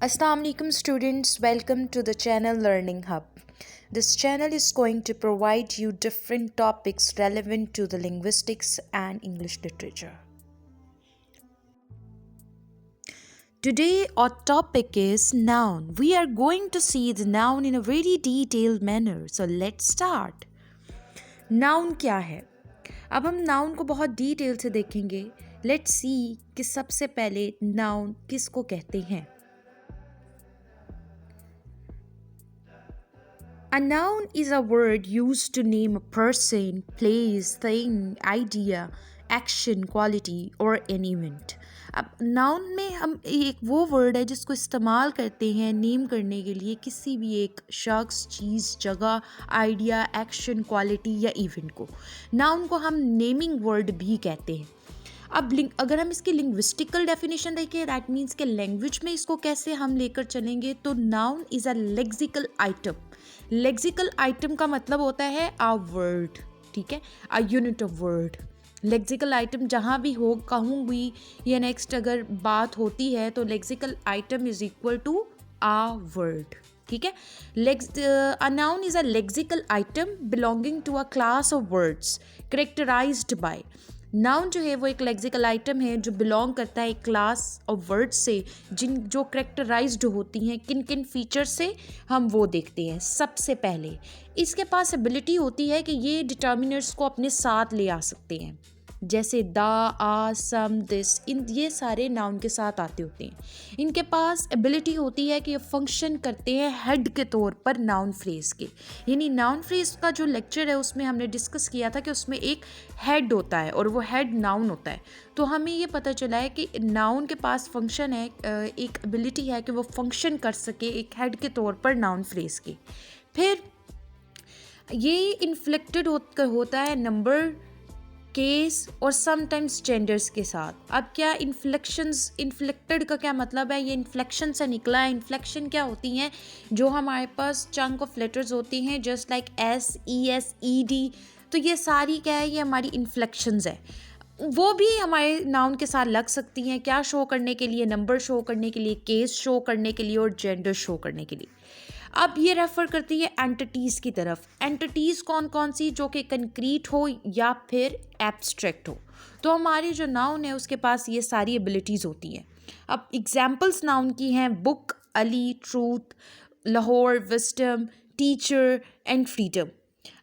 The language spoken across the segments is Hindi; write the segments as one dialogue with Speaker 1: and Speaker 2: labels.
Speaker 1: Assalamu alaikum students, welcome to the channel Learning Hub. This channel is going to provide you different topics relevant to the linguistics and English literature. Today our topic is noun. We are going to see the noun in a very detailed manner. So let's start. Noun क्या है? अब हम noun को बहुत डिटेल से देखेंगे. Let's see कि सबसे पहले noun किसको कहते हैं. A noun is a word used to name a person, place, thing, idea, action, quality or an event. अब noun में हम एक वो वर्ड है जिसको इस्तेमाल करते हैं नेम करने के लिए किसी भी एक शख्स, चीज़, जगह, आइडिया, एक्शन, क्वालिटी या इवेंट को. noun को हम नेमिंग वर्ड भी कहते हैं. अब अगर हम इसकी लिंग्विस्टिकल डेफिनेशन देखें दैट मीन्स के लैंग्वेज में इसको कैसे हम लेकर चलेंगे तो noun is a lexical item. Lexical item का मतलब होता है अ वर्ड, ठीक है, a unit of word. Lexical item जहाँ भी हो कहूँगी या नेक्स्ट अगर बात होती है तो lexical item is equal to a word, ठीक है. A noun is a lexical item belonging to a class of words characterised by. Noun जो है वो एक लेक्सिकल आइटम है जो बिलोंग करता है एक क्लास ऑफ वर्ड्स से जो करेक्टराइज्ड होती हैं. किन किन फीचर से हम वो देखते हैं. सबसे पहले इसके पास एबिलिटी होती है कि ये डिटर्मिनर्स को अपने साथ ले आ सकते हैं, जैसे द, आ, सम, दिस, इन ये सारे नाउन के साथ आते होते हैं. इनके पास एबिलिटी होती है कि ये फंक्शन करते हैं हेड के तौर पर नाउन फ्रेज के. यानी नाउन फ्रेज का जो लेक्चर है उसमें हमने डिस्कस किया था कि उसमें एक हेड होता है और वो हेड नाउन होता है. तो हमें ये पता चला है कि नाउन के पास फंक्शन है, एक एबिलिटी है कि वो फंक्शन कर सके एक हेड के तौर पर नाउन फ्रेज के. फिर ये इन्फ्लेक्टेड होता है नंबर, केस और समटाइम्स जेंडर्स के साथ. अब क्या इन्फ्लेक्टेड का क्या मतलब है? ये इन्फ्लेक्शन से निकला है. इन्फ्लेक्शन क्या होती हैं? जो हमारे पास चंक ऑफ लेटर्स होती हैं just like S, E S, E D. तो ये सारी क्या है? ये हमारी इन्फ्लेक्शंस है. वो भी हमारे नाउन के साथ लग सकती हैं. क्या शो करने के लिए? नंबर शो करने के लिए, केस शो करने के लिए और जेंडर शो करने के लिए. अब ये रेफ़र करती है एंटिटीज़ की तरफ. एंटिटीज़ कौन कौन सी? जो कि कंक्रीट हो या फिर एब्स्ट्रैक्ट हो. तो हमारी जो नाउन है उसके पास ये सारी एबिलिटीज़ होती हैं. अब एग्जांपल्स नाउन की हैं book, Ali, truth, Lahore, wisdom, teacher and freedom.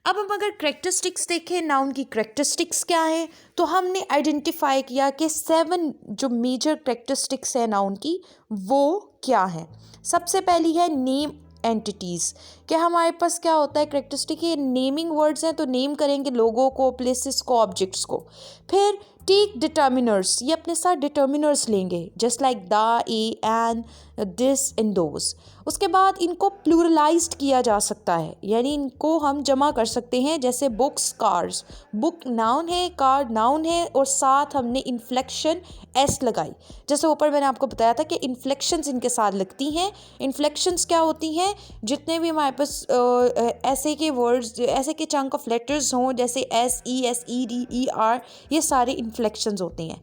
Speaker 1: अब हम अगर करेक्टरिस्टिक्स देखें नाउन की करेक्टरिस्टिक्स क्या है तो हमने आइडेंटिफाई किया कि 7 जो मेजर करेक्टरिस्टिक्स है नाउन की वो क्या है. सबसे पहली है नेम एंटिटीज़. क्या हमारे पास क्या होता है करेक्टरिस्टिक? ये नेमिंग वर्ड्स हैं तो नेम करेंगे लोगों को, प्लेसेस को, ऑब्जेक्ट्स को. फिर टेक डिटर्मिनर्स, ये अपने साथ डिटर्मिनर्स लेंगे just like the, a, an, this and those. उसके बाद इनको प्लूरलाइज्ड किया जा सकता है यानी इनको हम जमा कर सकते हैं जैसे बुक्स, कार्स. बुक नाउन है, कार नाउन है और साथ हमने इन्फ्लेक्शन एस लगाई. जैसे ऊपर मैंने आपको बताया था कि इन्फ्लेक्शंस इनके साथ लगती हैं. इन्फ्लेक्शंस क्या होती हैं? जितने भी हमारे पास ऐसे के वर्ड्स, ऐसे के चंक ऑफ लेटर्स हों जैसे S, E S, E D, E R, ये सारे इन्फ्लेक्शंस होते हैं.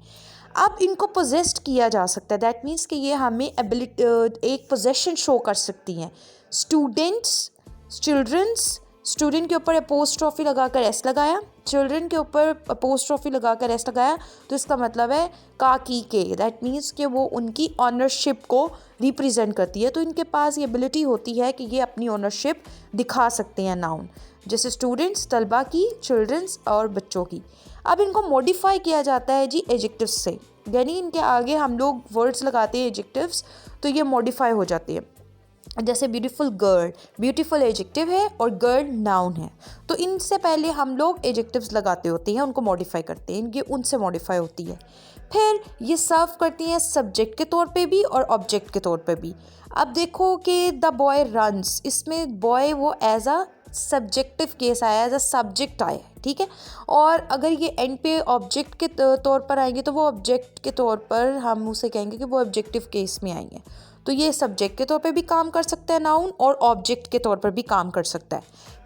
Speaker 1: अब इनको पोजेस्ड किया जा सकता है. दैट मीन्स कि ये हमें एबिलिटी एक पोजेशन शो कर सकती हैं. स्टूडेंट्स, चिल्ड्रंस, स्टूडेंट के ऊपर अपोस्ट्रोफी लगाकर एस लगाया, चिल्ड्रन के ऊपर अपोस्ट्रोफी लगाकर एस लगाया तो इसका मतलब है का की के. दैट मीन्स कि वो उनकी ऑनरशिप को रिप्रेजेंट करती है. तो इनके पास ये एबिलिटी होती है कि ये अपनी ऑनरशिप दिखा सकते हैं नाउन, जैसे स्टूडेंट्स, तलबा की, चिल्ड्रंस और बच्चों की. अब इनको मॉडिफाई किया जाता है जी एडजेक्टिव्स से, यानी इनके आगे हम लोग वर्ड्स लगाते हैं एडजेक्टिव्स तो ये मॉडिफाई हो जाती है. जैसे ब्यूटीफुल गर्ल, ब्यूटीफुल एडजेक्टिव है और गर्ल नाउन है. तो इनसे पहले हम लोग एडजेक्टिव्स लगाते होते हैं, उनको मॉडिफाई करते हैं, ये उनसे मॉडिफाई होती है. फिर ये सर्व करती हैं सब्जेक्ट के तौर पे भी और ऑब्जेक्ट के तौर पे भी. अब देखो कि द बॉय रन्स, इसमें बॉय वो एज अ सब्जेक्टिव केस आया, एज अ सब्जेक्ट आया, ठीक है. और अगर ये एंड पे ऑब्जेक्ट के तौर पर आएंगे तो वो ऑब्जेक्ट के तौर पर हम उसे कहेंगे कि वो ऑब्जेक्टिव केस में आएंगे. तो ये सब्जेक्ट के तौर पे भी काम कर सकता है नाउन और ऑब्जेक्ट के तौर पर भी काम कर सकता है.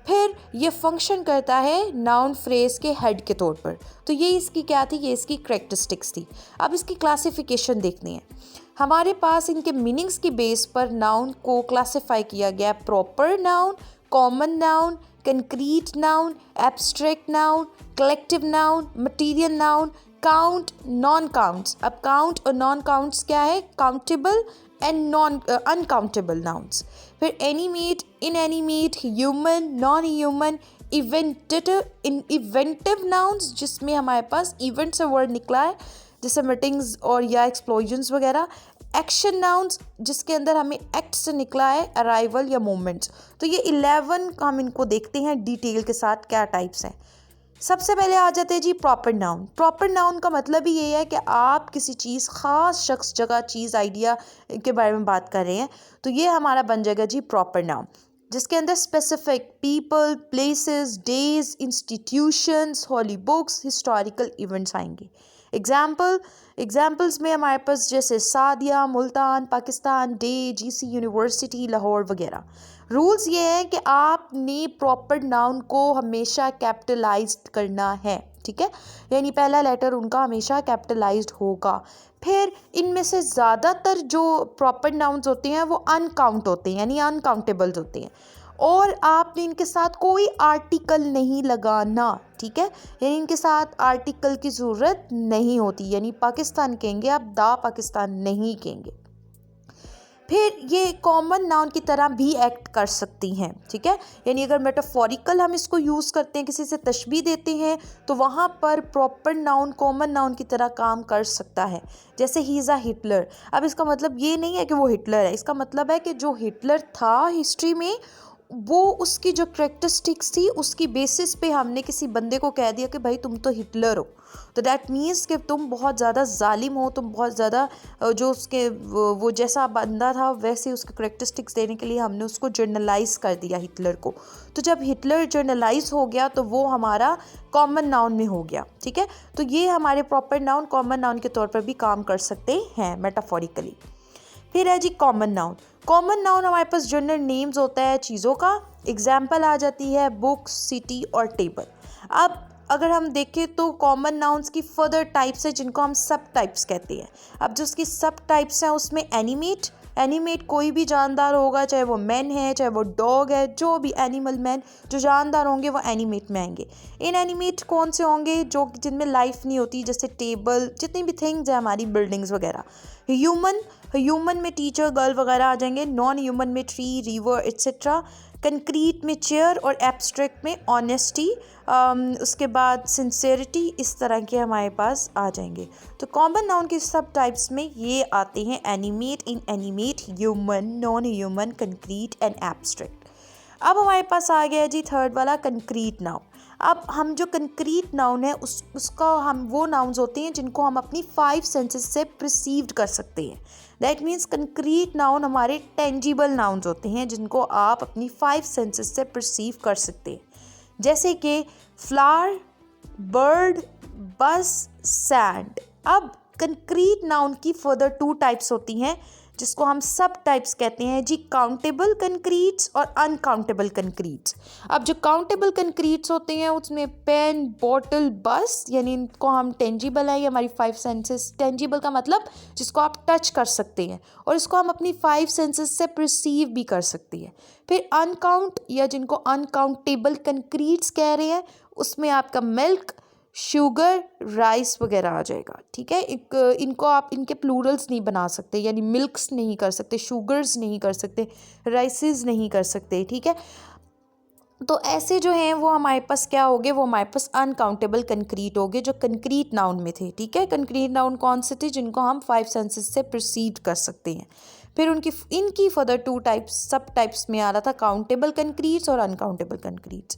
Speaker 1: फिर ये फंक्शन करता है नाउन फ्रेज के हेड के तौर पर। तो ये इसकी क्या थी, ये इसकी करेक्टरिस्टिक्स थी। अब इसकी क्लासिफिकेशन देखनी है। हमारे पास इनके मीनिंग्स की बेस पर नाउन को क्लासिफाई किया गया। Proper noun, common noun, concrete noun, abstract noun, collective noun, material noun, count, non counts. अब काउंट और नॉन काउंट्स क्या है, countable and non uncountable nouns. फिर animate, inanimate, human, non human, eventive nouns, जिसमें हमारे पास इवेंट से वर्ड निकला है, जैसे मीटिंग्स और या एक्सप्लोजन्स वगैरह। एक्शन नाउन्स, जिसके अंदर हमें एक्ट से निकला है अराइवल या मूवमेंट्स। तो ये 11 हम इनको देखते हैं डिटेल के साथ क्या टाइप्स हैं। सबसे पहले आ जाते हैं जी प्रॉपर नाउन। प्रॉपर नाउन का मतलब ही ये है कि आप किसी चीज़, ख़ास शख्स, जगह, चीज़, आइडिया के बारे में बात कर रहे हैं। तो ये हमारा बन जाएगा जी प्रॉपर नाउन, जिसके अंदर specific people, places, days, institutions, holy books, historical events आएंगे। एग्जाम्पल्स में हमारे पास जैसे Sadia, Multan, Pakistan, day, GC university, Lahore वगैरह। रूल्स ये हैं कि आपने प्रॉपर नाउन को हमेशा कैपिटलाइज्ड करना है, ठीक है, यानी पहला लेटर उनका हमेशा कैपिटलाइज्ड होगा। फिर इनमें से ज़्यादातर जो प्रॉपर नाउन्स होते हैं वो अनकाउंट होते हैं, यानी अनकाउंटेबल्स होते हैं, और आपने इनके साथ कोई आर्टिकल नहीं लगाना, ठीक है, यानी इनके साथ आर्टिकल की ज़रूरत नहीं होती, यानी पाकिस्तान कहेंगे आप, दा पाकिस्तान नहीं कहेंगे। फिर ये कॉमन नाउन की तरह भी एक्ट कर सकती हैं, ठीक है, यानी अगर मेटाफोरिकल हम इसको यूज़ करते हैं, किसी से तशबीह देते हैं, तो वहाँ पर प्रॉपर नाउन कॉमन नाउन की तरह काम कर सकता है। जैसे ही इज़ अ हिटलर। अब इसका मतलब ये नहीं है कि वो हिटलर है, इसका मतलब है कि जो हिटलर था हिस्ट्री में, वो उसकी जो करेक्टरिस्टिक्स थी उसकी बेसिस पे हमने किसी बंदे को कह दिया कि भाई तुम तो हिटलर हो, तो दैट मीन्स कि तुम बहुत ज़्यादा जालिम हो, तुम बहुत ज़्यादा जो उसके वो जैसा बंदा था वैसे उसके करेक्टरिस्टिक्स देने के लिए हमने उसको जर्नलाइज कर दिया हिटलर को। तो जब हिटलर जर्नलाइज हो गया तो वो हमारा कॉमन नाउन में हो गया, ठीक है। तो ये हमारे प्रॉपर नाउन कॉमन नाउन के तौर पर भी काम कर सकते हैं मेटाफोरिकली। फिर है जी कॉमन नाउन। कॉमन नाउन हमारे पास जनरल नेम्स होता है चीज़ों का। एग्जाम्पल आ जाती है बुक, सिटी और टेबल। अब अगर हम देखें तो कॉमन नाउन्स की फर्दर टाइप्स है जिनको हम सब टाइप्स कहते हैं। अब जो उसकी सब टाइप्स हैं उसमें एनिमेट कोई भी जानदार होगा, चाहे वो मैन है, चाहे वो डॉग है, जो भी एनिमल मैन जो जानदार होंगे वो एनिमेट में आएंगे। इनएनिमेट कौन से होंगे, जो जिनमें लाइफ नहीं होती, जैसे टेबल, जितनी भी थिंग्स है हमारी, बिल्डिंग्स वगैरह। ह्यूमन में टीचर, गर्ल वगैरह आ जाएंगे। नॉन ह्यूमन में ट्री, रिवर एट्सेट्रा। कंक्रीट में चेयर और एब्स्ट्रैक्ट में ऑनेस्टी, उसके बाद सिंसेरिटी, इस तरह के हमारे पास आ जाएंगे। तो कॉमन नाउन के सब टाइप्स में ये आते हैं animate, inanimate, human, non human, concrete and abstract. अब हमारे पास आ गया जी थर्ड वाला कंक्रीट नाउन। अब हम जो कंक्रीट नाउन है उसका हम वो नाउन्स होते हैं जिनको हम अपनी 5 सेंसेस से परसीव्ड कर सकते हैं। दैट मीन्स कंक्रीट नाउन हमारे टेंजिबल नाउन्स होते हैं जिनको आप अपनी 5 सेंसेस से परसीव कर सकते हैं, जैसे कि फ्लावर, बर्ड, बस, सैंड। अब कंक्रीट नाउन की फर्दर 2 टाइप्स होती हैं जिसको हम सब टाइप्स कहते हैं जी, काउंटेबल कंक्रीट्स और अनकाउंटेबल कंक्रीट्स। अब जो काउंटेबल कंक्रीट्स होते हैं उसमें पेन, बॉटल, बस, यानी इनको हम टेंजिबल है, ये हमारी 5 सेंसेस। टेंजिबल का मतलब जिसको आप टच कर सकते हैं और इसको हम अपनी 5 सेंसेस से परसीव भी कर सकते हैं। फिर अनकाउंट या जिनको अनकाउंटेबल कंक्रीट्स कह रहे हैं, उसमें आपका मिल्क, शुगर, राइस वगैरह आ जाएगा, ठीक है। इनको आप इनके प्लूरल्स नहीं बना सकते, यानी मिल्क्स नहीं कर सकते, शुगर्स नहीं कर सकते, राइसेस नहीं कर सकते, ठीक है। तो ऐसे जो हैं वो हमारे पास क्या हो गए, वो हमारे पास अनकाउंटेबल कंक्रीट हो गए जो कंक्रीट नाउन में थे, ठीक है। कंक्रीट नाउन कौन से थे, जिनको हम 5 सेंसेस से परसीव कर सकते हैं। फिर इनकी फर्दर 2 टाइप्स सब टाइप्स में आ रहा था, काउंटेबल कंक्रीट्स और अनकाउंटेबल कंक्रीट्स।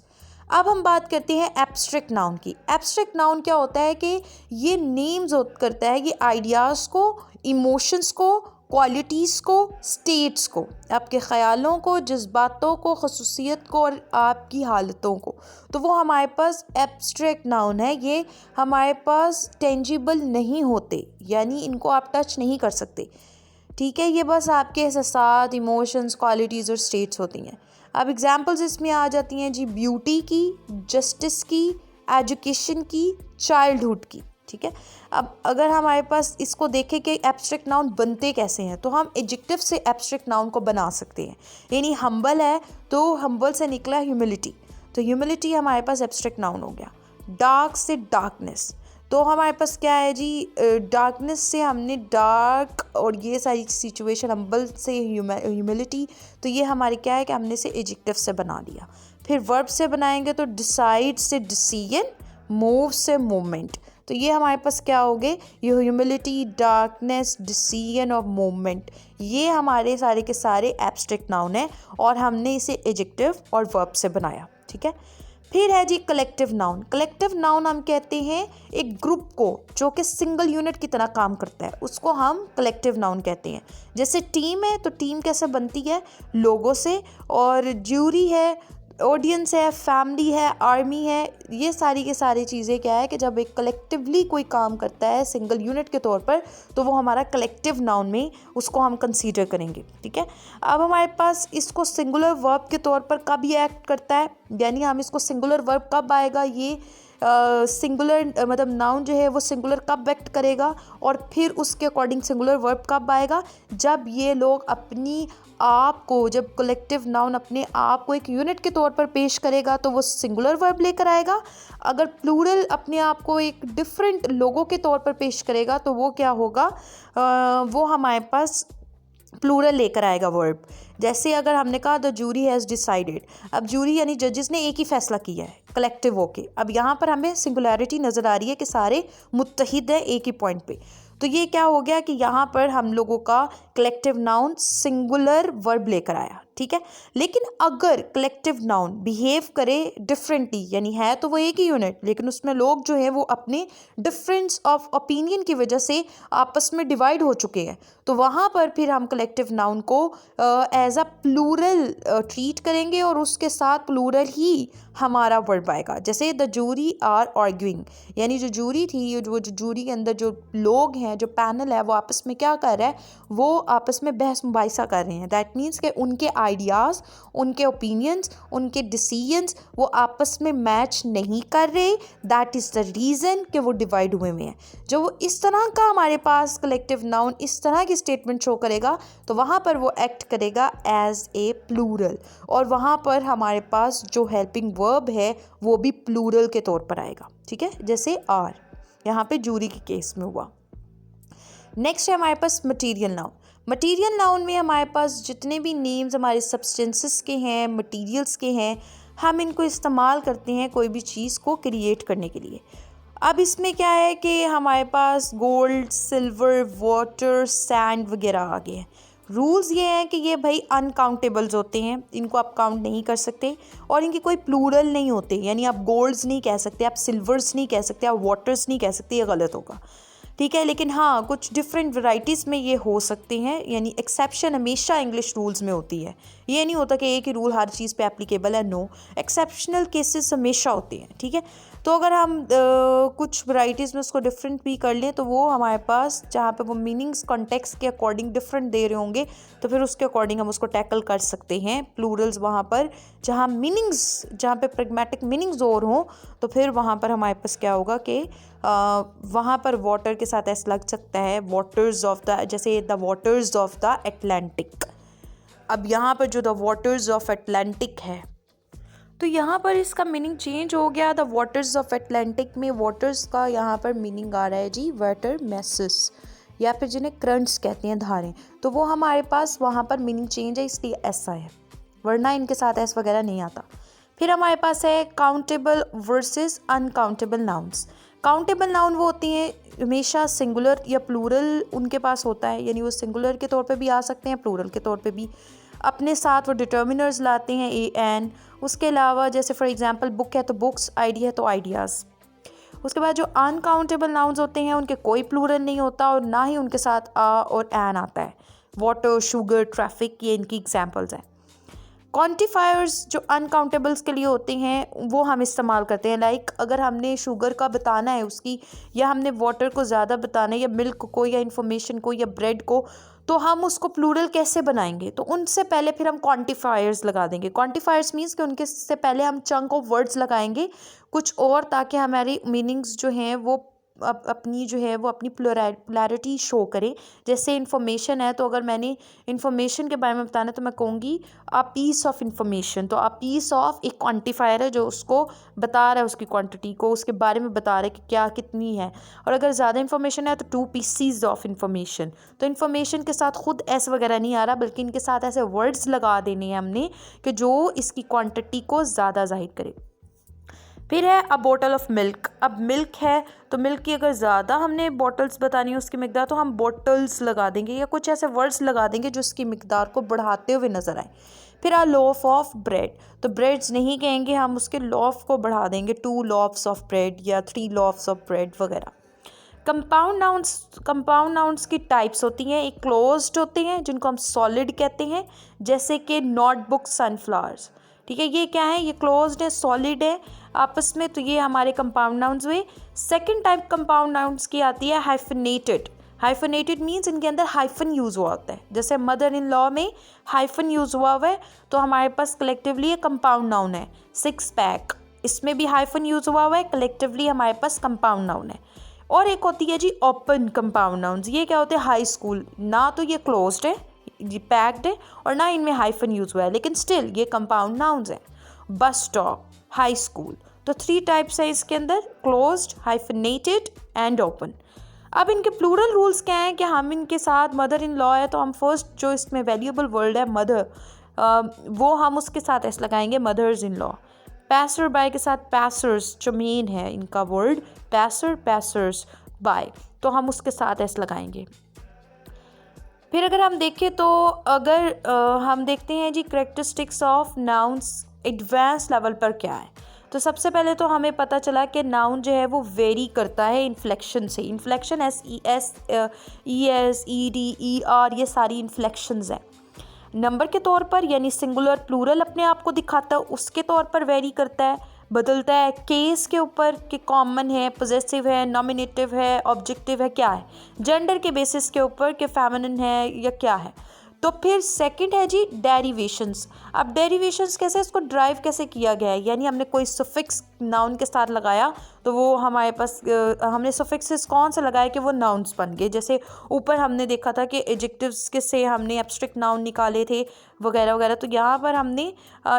Speaker 1: अब हम बात करते हैं एब्स्ट्रैक्ट नाउन की। एब्स्ट्रैक्ट नाउन क्या होता है कि ये नेम्स करता है, ये आइडियाज़ को, इमोशंस को, क्वालिटीज़ को, स्टेट्स को, आपके ख़यालों को, जज्बातों को, खसूसियत को और आपकी हालतों को। तो वो हमारे पास एब्स्ट्रैक्ट नाउन है। ये हमारे पास टेंजिबल नहीं होते, यानी इनको आप टच नहीं कर सकते, ठीक है। ये बस आपके एहसास, इमोशंस, क्वालिटीज़ और स्टेट्स होती हैं। अब एग्जांपल्स इसमें आ जाती हैं जी ब्यूटी की, जस्टिस की, एजुकेशन की, चाइल्डहुड की। ठीक है, अब अगर हमारे पास इसको देखें कि एब्स्ट्रैक्ट नाउन बनते कैसे हैं, तो हम एडजेक्टिव से एब्स्ट्रैक्ट नाउन को बना सकते हैं। यानी हम्बल है तो हम्बल से निकला ह्यूमिलिटी, तो ह्यूमिलिटी हमारे पास एब्स्ट्रैक्ट नाउन हो गया। डार्क से डार्कनेस, तो हमारे पास क्या है जी, डार्कनेस से हमने डार्क और ये सारी सिचुएशन, हम्बल से ह्यूमिलिटी, तो ये हमारे क्या है कि हमने इसे एडजेक्टिव से बना लिया। फिर वर्ब से बनाएंगे तो डिसाइड से डिसीजन, मूव से मूवमेंट, तो ये हमारे पास क्या हो गए, ये ह्यूमिलिटी, डार्कनेस, डिसीजन और मूवमेंट, ये हमारे सारे के सारे एब्स्ट्रैक्ट नाउन है और हमने इसे एडजेक्टिव और वर्ब से बनाया। ठीक है, फिर है जी कलेक्टिव नाउन। कलेक्टिव नाउन हम कहते हैं एक ग्रुप को जो कि सिंगल यूनिट की तरह काम करता है, उसको हम कलेक्टिव नाउन कहते हैं। जैसे टीम है तो टीम कैसे बनती है, लोगों से, और ज्यूरी है, ऑडियंस है, फैमिली है, आर्मी है, ये सारी के सारी चीज़ें क्या है कि जब एक कलेक्टिवली कोई काम करता है सिंगल यूनिट के तौर पर, तो वो हमारा कलेक्टिव नाउन में उसको हम कंसीडर करेंगे। ठीक है, अब हमारे पास इसको सिंगुलर वर्ब के तौर पर कब ये एक्ट करता है, यानी हम इसको सिंगुलर वर्ब कब आएगा, ये सिंगुलर मतलब नाउन जो है वो सिंगुलर कब एक्ट करेगा, और फिर उसके अकॉर्डिंग सिंगुलर वर्ब कब आएगा, जब ये लोग अपनी आप को, जब कलेक्टिव नाउन अपने आप को एक यूनिट के तौर पर पेश करेगा तो वो सिंगुलर वर्ब लेकर आएगा। अगर प्लूरल अपने आप को एक डिफरेंट लोगों के तौर पर पेश करेगा तो वो क्या होगा, वो हमारे पास प्लूरल लेकर आएगा वर्ब। जैसे अगर हमने कहा द जूरी हैज़ डिसाइडेड, अब जूरी यानी जजेस ने एक ही फैसला किया है कलेक्टिव होके, अब यहाँ पर हमें सिंगुलैरिटी नज़र आ रही है कि सारे मुत्तहिद हैं एक ही पॉइंट पे, तो ये क्या हो गया कि यहाँ पर हम लोगों का कलेक्टिव नाउन सिंगुलर वर्ब लेकर आया। ठीक है, लेकिन अगर कलेक्टिव नाउन बिहेव करे डिफरेंटली, यानी है तो वो एक ही यूनिट लेकिन उसमें लोग जो हैं वो अपने डिफरेंस ऑफ ओपिनियन की वजह से आपस में डिवाइड हो चुके हैं, तो वहाँ पर फिर हम कलेक्टिव नाउन को एज अ प्लूरल ट्रीट करेंगे और उसके साथ प्लूरल ही हमारा वर्ब आएगा। जैसे द जूरी आर आर्ग्यूइंग, यानी जो जूरी थी, जो जूरी के अंदर जो लोग हैं, जो पैनल है, वो आपस में क्या कर रहा है, वो आपस में बहस मुबाहिसा कर रहे हैं। दैट मीन्स कि उनके आइडियाज़, उनके ओपिनियंस, उनके डिसीजंस वो आपस में मैच नहीं कर रहे। दैट इज़ द रीज़न कि वो डिवाइड हुए हैं। जो वो इस तरह का हमारे पास कलेक्टिव नाउन इस तरह की स्टेटमेंट शो करेगा तो वहाँ पर वो एक्ट करेगा एज ए प्लूरल, और वहाँ पर हमारे पास जो हेल्पिंग वर्ब है वो भी प्लूरल के तौर पर आएगा। ठीक है, जैसे आर यहाँ पे जूरी के केस में हुआ। नेक्स्ट है हमारे पास मटीरियल नाउन। मटीरियल नाउन में हमारे पास जितने भी नेम्स हमारे सब्सटेंसेस के हैं, मटीरियल्स के हैं, हम इनको इस्तेमाल करते हैं कोई भी चीज़ को क्रिएट करने के लिए। अब इसमें क्या है कि हमारे पास गोल्ड, सिल्वर, वाटर, सैंड वगैरह आ गए हैं। रूल्स ये हैं कि ये भाई अनकाउंटेबल्स होते हैं, इनको आप काउंट नहीं कर सकते, और इनके कोई प्लूरल नहीं होते, यानी आप गोल्ड्स नहीं कह सकते, आप सिल्वर्स नहीं कह सकते, आप वाटर्स नहीं कह सकते, ये गलत होगा। ठीक है, लेकिन हाँ कुछ डिफरेंट वैराइटीज़ में ये हो सकते हैं, यानी एक्सेप्शन हमेशा इंग्लिश रूल्स में होती है। ये नहीं होता कि एक ही रूल हर चीज़ पे एप्लीकेबल है, नो, एक्सेप्शनल केसेस हमेशा होते हैं। ठीक है, तो अगर हम कुछ वैराइटीज़ में उसको डिफरेंट भी कर लें तो वो हमारे पास जहाँ पे वो मीनिंग्स कॉन्टेक्स्ट के अकॉर्डिंग डिफरेंट दे रहे होंगे तो फिर उसके अकॉर्डिंग हम उसको टैकल कर सकते हैं। प्लूरल्स वहाँ पर जहाँ मीनिंग्स, जहाँ पे प्रैग्मेटिक मीनिंग्स और हों तो फिर वहाँ पर हमारे पास क्या होगा कि वहाँ पर वाटर के साथ ऐसा लग सकता है वाटर्स ऑफ द, जैसे the waters of the Atlantic. अब यहाँ पर जो द वाटर्स ऑफ एटलांटिक है तो यहाँ पर इसका मीनिंग चेंज हो गया। द वाटर्स ऑफ एटलांटिक में वाटर्स का यहाँ पर मीनिंग आ रहा है जी वाटर मैसेस, या फिर जिन्हें करंट्स कहते हैं, धारें, तो वो हमारे पास वहाँ पर मीनिंग चेंज है, इसलिए ऐसा है, वरना इनके साथ ऐसा वगैरह नहीं आता। फिर हमारे पास है countable versus uncountable nouns. Countable noun वो होती हैं हमेशा सिंगुलर या प्लूरल उनके पास होता है, यानी वो सिंगुलर के तौर पे भी आ सकते हैं, प्लूरल के तौर पे भी। अपने साथ वो डिटर्मिनर्स लाते हैं, ए एन। उसके अलावा जैसे फॉर एग्जांपल बुक है तो बुक्स, आइडिया है तो आइडियाज़। उसके बाद जो अनकाउंटेबल नाउन्स होते हैं उनके कोई प्लूरल नहीं होता और ना ही उनके साथ आ और एन आता है। वाटर, शुगर, ट्रैफिक, ये इनकी एग्जांपल्स हैं। क्वांटिफायर्स जो अनकाउंटेबल्स के लिए होते हैं वो हम इस्तेमाल करते हैं। लाइक अगर हमने शुगर का बताना है उसकी, या हमने वाटर को ज़्यादा बताना है, या मिल्क को, या इन्फॉर्मेशन को, या ब्रेड को, तो हम उसको प्लूरल कैसे बनाएंगे, तो उनसे पहले फिर हम क्वांटिफायर्स लगा देंगे। क्वांटिफायर्स मीन्स कि उनके से पहले हम चंक ऑफ वर्ड्स लगाएंगे कुछ और, ताकि हमारी मीनिंग्स जो हैं वो अपनी जो है वो अपनी प्लुरैलिटी शो करें। जैसे इन्फॉर्मेशन है, तो अगर मैंने इन्फॉर्मेशन के बारे में बताना है तो मैं कहूँगी अ पीस ऑफ इन्फॉर्मेशन। तो अ पीस ऑफ एक क्वांटिफायर है जो उसको बता रहा है, उसकी क्वांटिटी को, उसके बारे में बता रहा है कि क्या कितनी है। और अगर ज़्यादा इन्फॉर्मेशन है तो 2 पीसीज ऑफ इन्फॉर्मेशन। तो इन्फॉर्मेशन के साथ खुद एस वगैरह नहीं आ रहा, बल्कि इनके साथ ऐसे वर्ड्स लगा देने हैं हमने कि जो इसकी क्वांटिटी को ज़्यादा जाहिर करे। फिर है अ बोटल ऑफ मिल्क। अब मिल्क है तो मिल्क की अगर ज़्यादा हमने बॉटल्स बतानी है उसकी मिकदार, तो हम बॉटल्स लगा देंगे या कुछ ऐसे वर्ड्स लगा देंगे जो उसकी मिकदार को बढ़ाते हुए नज़र आए। फिर आ लोफ ऑफ ब्रेड, तो ब्रेड्स नहीं कहेंगे हम, उसके लॉफ को बढ़ा देंगे, 2 लॉफ्स ऑफ ब्रेड या 3 लॉफ्स ऑफ ब्रेड वगैरह। कंपाउंड नाउन्स की टाइप्स होती हैं। एक क्लोज्ड होते हैं जिनको हम सॉलिड कहते हैं, जैसे कि नोटबुक, सनफ्लावर्स। ठीक है, ये क्या है, ये क्लोज्ड है, सॉलिड है आपस में, तो ये हमारे कंपाउंड नाउन्स हुए। सेकंड टाइप कंपाउंड नाउन्स की आती है हाइफनेटेड। हाइफनेटेड मीन्स इनके अंदर हाइफन यूज़ हुआ होता है, जैसे मदर इन लॉ में हाइफन यूज़ हुआ है, तो हमारे पास कलेक्टिवली ये कंपाउंड नाउन है। 6 पैक, इसमें भी हाइफन यूज़ हुआ है, कलेक्टिवली हमारे पास कंपाउंड नाउन है। और एक होती है जी ओपन कंपाउंड नाउन्स। ये क्या होते हैं, हाई स्कूल, ना तो ये क्लोज्ड है, ये पैक्ड है, और ना इनमें हाइफन यूज़ हुआ है, लेकिन स्टिल ये कंपाउंड नाउन्स हैं। बस स्टॉप, हाई स्कूल, तो 3 टाइप्स है इसके अंदर, क्लोज्ड, हाइफनेटेड एंड ओपन। अब इनके प्लूरल रूल्स क्या हैं कि हम इनके साथ मदर इन लॉ है तो हम फर्स्ट जो इसमें वैल्यूएबल वर्ड है मदर, वो हम उसके साथ ऐसे लगाएंगे मदर्स इन लॉ। पैसर बाय के साथ पैसर्स जो मेन है इनका वर्ड, पैसर, पैसर्स बाय, तो हम उसके साथ ऐसे लगाएंगे। फिर अगर हम देखें तो अगर हम देखते हैं जी characteristics of nouns advance level पर क्या है, तो सबसे पहले तो हमें पता चला कि नाउन जो है वो वेरी करता है इन्फ्लेक्शन से। Inflection S E S E D E R, ये सारी इन्फ्लेक्शंस हैं। नंबर के तौर पर यानी सिंगुलर प्लूरल अपने आप को दिखाता है, उसके तौर पर वेरी करता है, बदलता है। केस के ऊपर कि कॉमन है, पॉजेसिव है, नॉमिनेटिव है, ऑब्जेक्टिव है, क्या है। जेंडर के बेसिस के ऊपर कि फेमिनिन है या क्या है। तो फिर सेकंड है जी डेरिवेशंस। अब डेरिवेशंस कैसे, इसको ड्राइव कैसे किया गया है, यानी हमने कोई सफिक्स नाउन के साथ लगाया तो वो हमारे पास हमने सफिक्सेस कौन से लगाए कि वो नाउन्स बन गए। जैसे ऊपर हमने देखा था कि एडजेक्टिव्स के से हमने एब्स्ट्रैक्ट नाउन निकाले थे वगैरह वगैरह, तो यहाँ पर हमने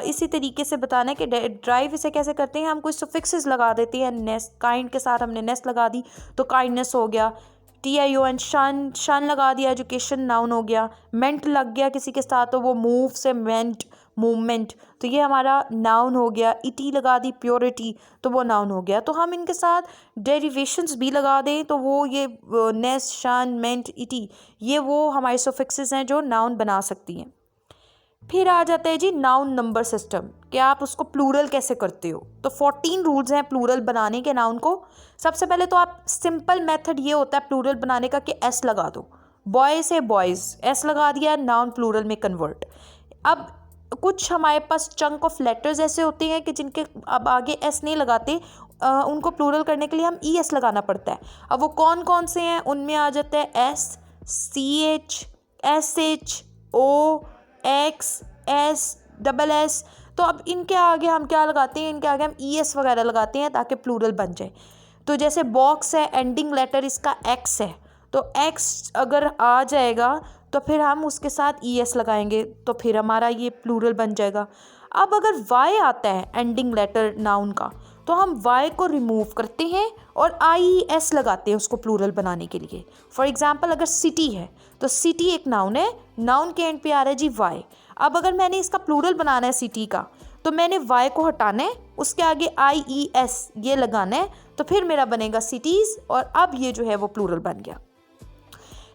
Speaker 1: इसी तरीके से बताना है कि ड्राइव इसे कैसे करते हैं। हम कोई सफिक्सेस लगा देते हैं, नेस, काइंड के साथ हमने नेस लगा दी तो काइंडनेस हो गया। TION, शन, शन लगा दिया, एजुकेशन नाउन हो गया। मेंट लग गया किसी के साथ तो वो मूव से मेंट, मूवमेंट, तो ये हमारा नाउन हो गया। इटी लगा दी, प्योरिटी, तो वो नाउन हो गया। तो हम इनके साथ डेरिवेशंस भी लगा दें तो वो ये नेस, शन, मेंट, इटी, ये वो हमारे सफिक्सेस हैं जो नाउन बना सकती हैं। फिर आ जाता है जी नाउन नंबर सिस्टम, कि आप उसको प्लूरल कैसे करते हो। तो 14 रूल्स हैं प्लूरल बनाने के नाउन को। सबसे पहले तो आप सिंपल मेथड ये होता है प्लूरल बनाने का कि एस लगा दो, बॉय से बॉयज़, एस लगा दिया, नाउन प्लूरल में कन्वर्ट। अब कुछ हमारे पास चंक ऑफ लेटर्स ऐसे होते हैं कि जिनके अब आगे एस नहीं लगाते, उनको प्लूरल करने के लिए हम ES लगाना पड़ता है। अब वो कौन कौन से हैं, उनमें आ जाता है S, CH, SH, O, X, S, SS। तो अब इनके आगे हम क्या लगाते हैं, इनके आगे हम ES वगैरह लगाते हैं ताकि प्लूरल बन जाए। तो जैसे बॉक्स है, एंडिंग लेटर इसका X है, तो X अगर आ जाएगा तो फिर हम उसके साथ ES लगाएंगे तो फिर हमारा ये प्लूरल बन जाएगा। अब अगर Y आता है एंडिंग लेटर नाउन का, तो हम Y को रिमूव करते हैं और IES लगाते हैं उसको प्लूरल बनाने के लिए। फॉर एग्जांपल अगर सिटी है तो सिटी एक नाउन है, नाउन के एंड पे आ रहा है जी Y। अब अगर मैंने इसका प्लूरल बनाना है सिटी का, तो मैंने Y को हटाना है, उसके आगे IES ये लगाना है, तो फिर मेरा बनेगा सिटीज़, और अब ये जो है वो प्लूरल बन गया।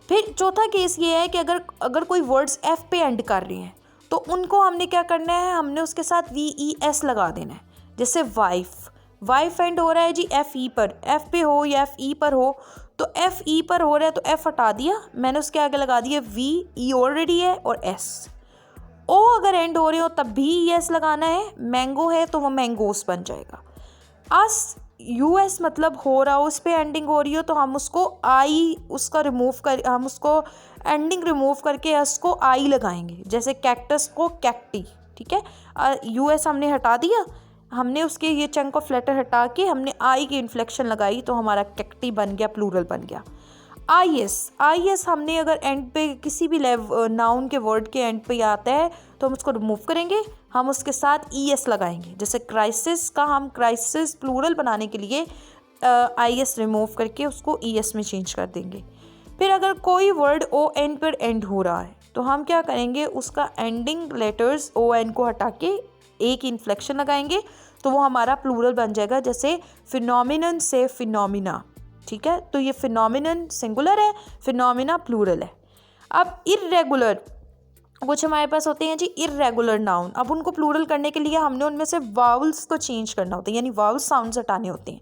Speaker 1: फिर चौथा केस ये है कि अगर कोई वर्ड्स F पे एंड कर रहे हैं तो उनको हमने क्या करना है, हमने उसके साथ VES लगा देना है। जैसे वाइफ एंड हो रहा है जी FE पर, F पे हो या FE पर हो, तो FE पर हो रहा है तो F हटा दिया, मैंने उसके आगे लगा दिया VE ऑलरेडी है और S। O अगर एंड हो रहे हो तब भी ES लगाना है, मैंगो है तो वो मैंगोस बन जाएगा। US मतलब हो रहा हो, उस पर एंडिंग हो रही हो तो हम उसको उसका रिमूव कर, हम उसको एंडिंग रिमूव करके एस को आई लगाएंगे, जैसे कैक्टस को कैक्टी, ठीक है। यूएस हमने हटा दिया, हमने उसके ये चंक ऑफ लेटर हटा के हमने आई की इन्फ्लेक्शन लगाई तो हमारा कैक्टी बन गया, प्लूरल बन गया। आई एस हमने अगर एंड पे किसी भी नाउन के वर्ड के एंड पे आता है तो हम उसको रिमूव करेंगे, हम उसके साथ ई एस लगाएंगे। जैसे क्राइसिस का हम क्राइसिस प्लूरल बनाने के लिए आई एस रिमूव करके उसको ई एस में चेंज कर देंगे। फिर अगर कोई वर्ड ओ एन पर एंड हो रहा है तो हम क्या करेंगे, उसका एंडिंग लेटर्स ओ एन को हटा के एक इन्फ्लेक्शन लगाएंगे तो वो हमारा प्लूरल बन जाएगा। जैसे फिनोमिनन से फिनोमिना, ठीक है। तो ये फिनोमिनन सिंगुलर है, फिनोमिना प्लूरल है। अब इर्रेगुलर कुछ हमारे पास होते हैं जी इर्रेगुलर नाउन। अब उनको प्लूरल करने के लिए हमने उनमें से वावल्स को चेंज करना होता है, यानी वावल साउंड्स हटाने होते हैं।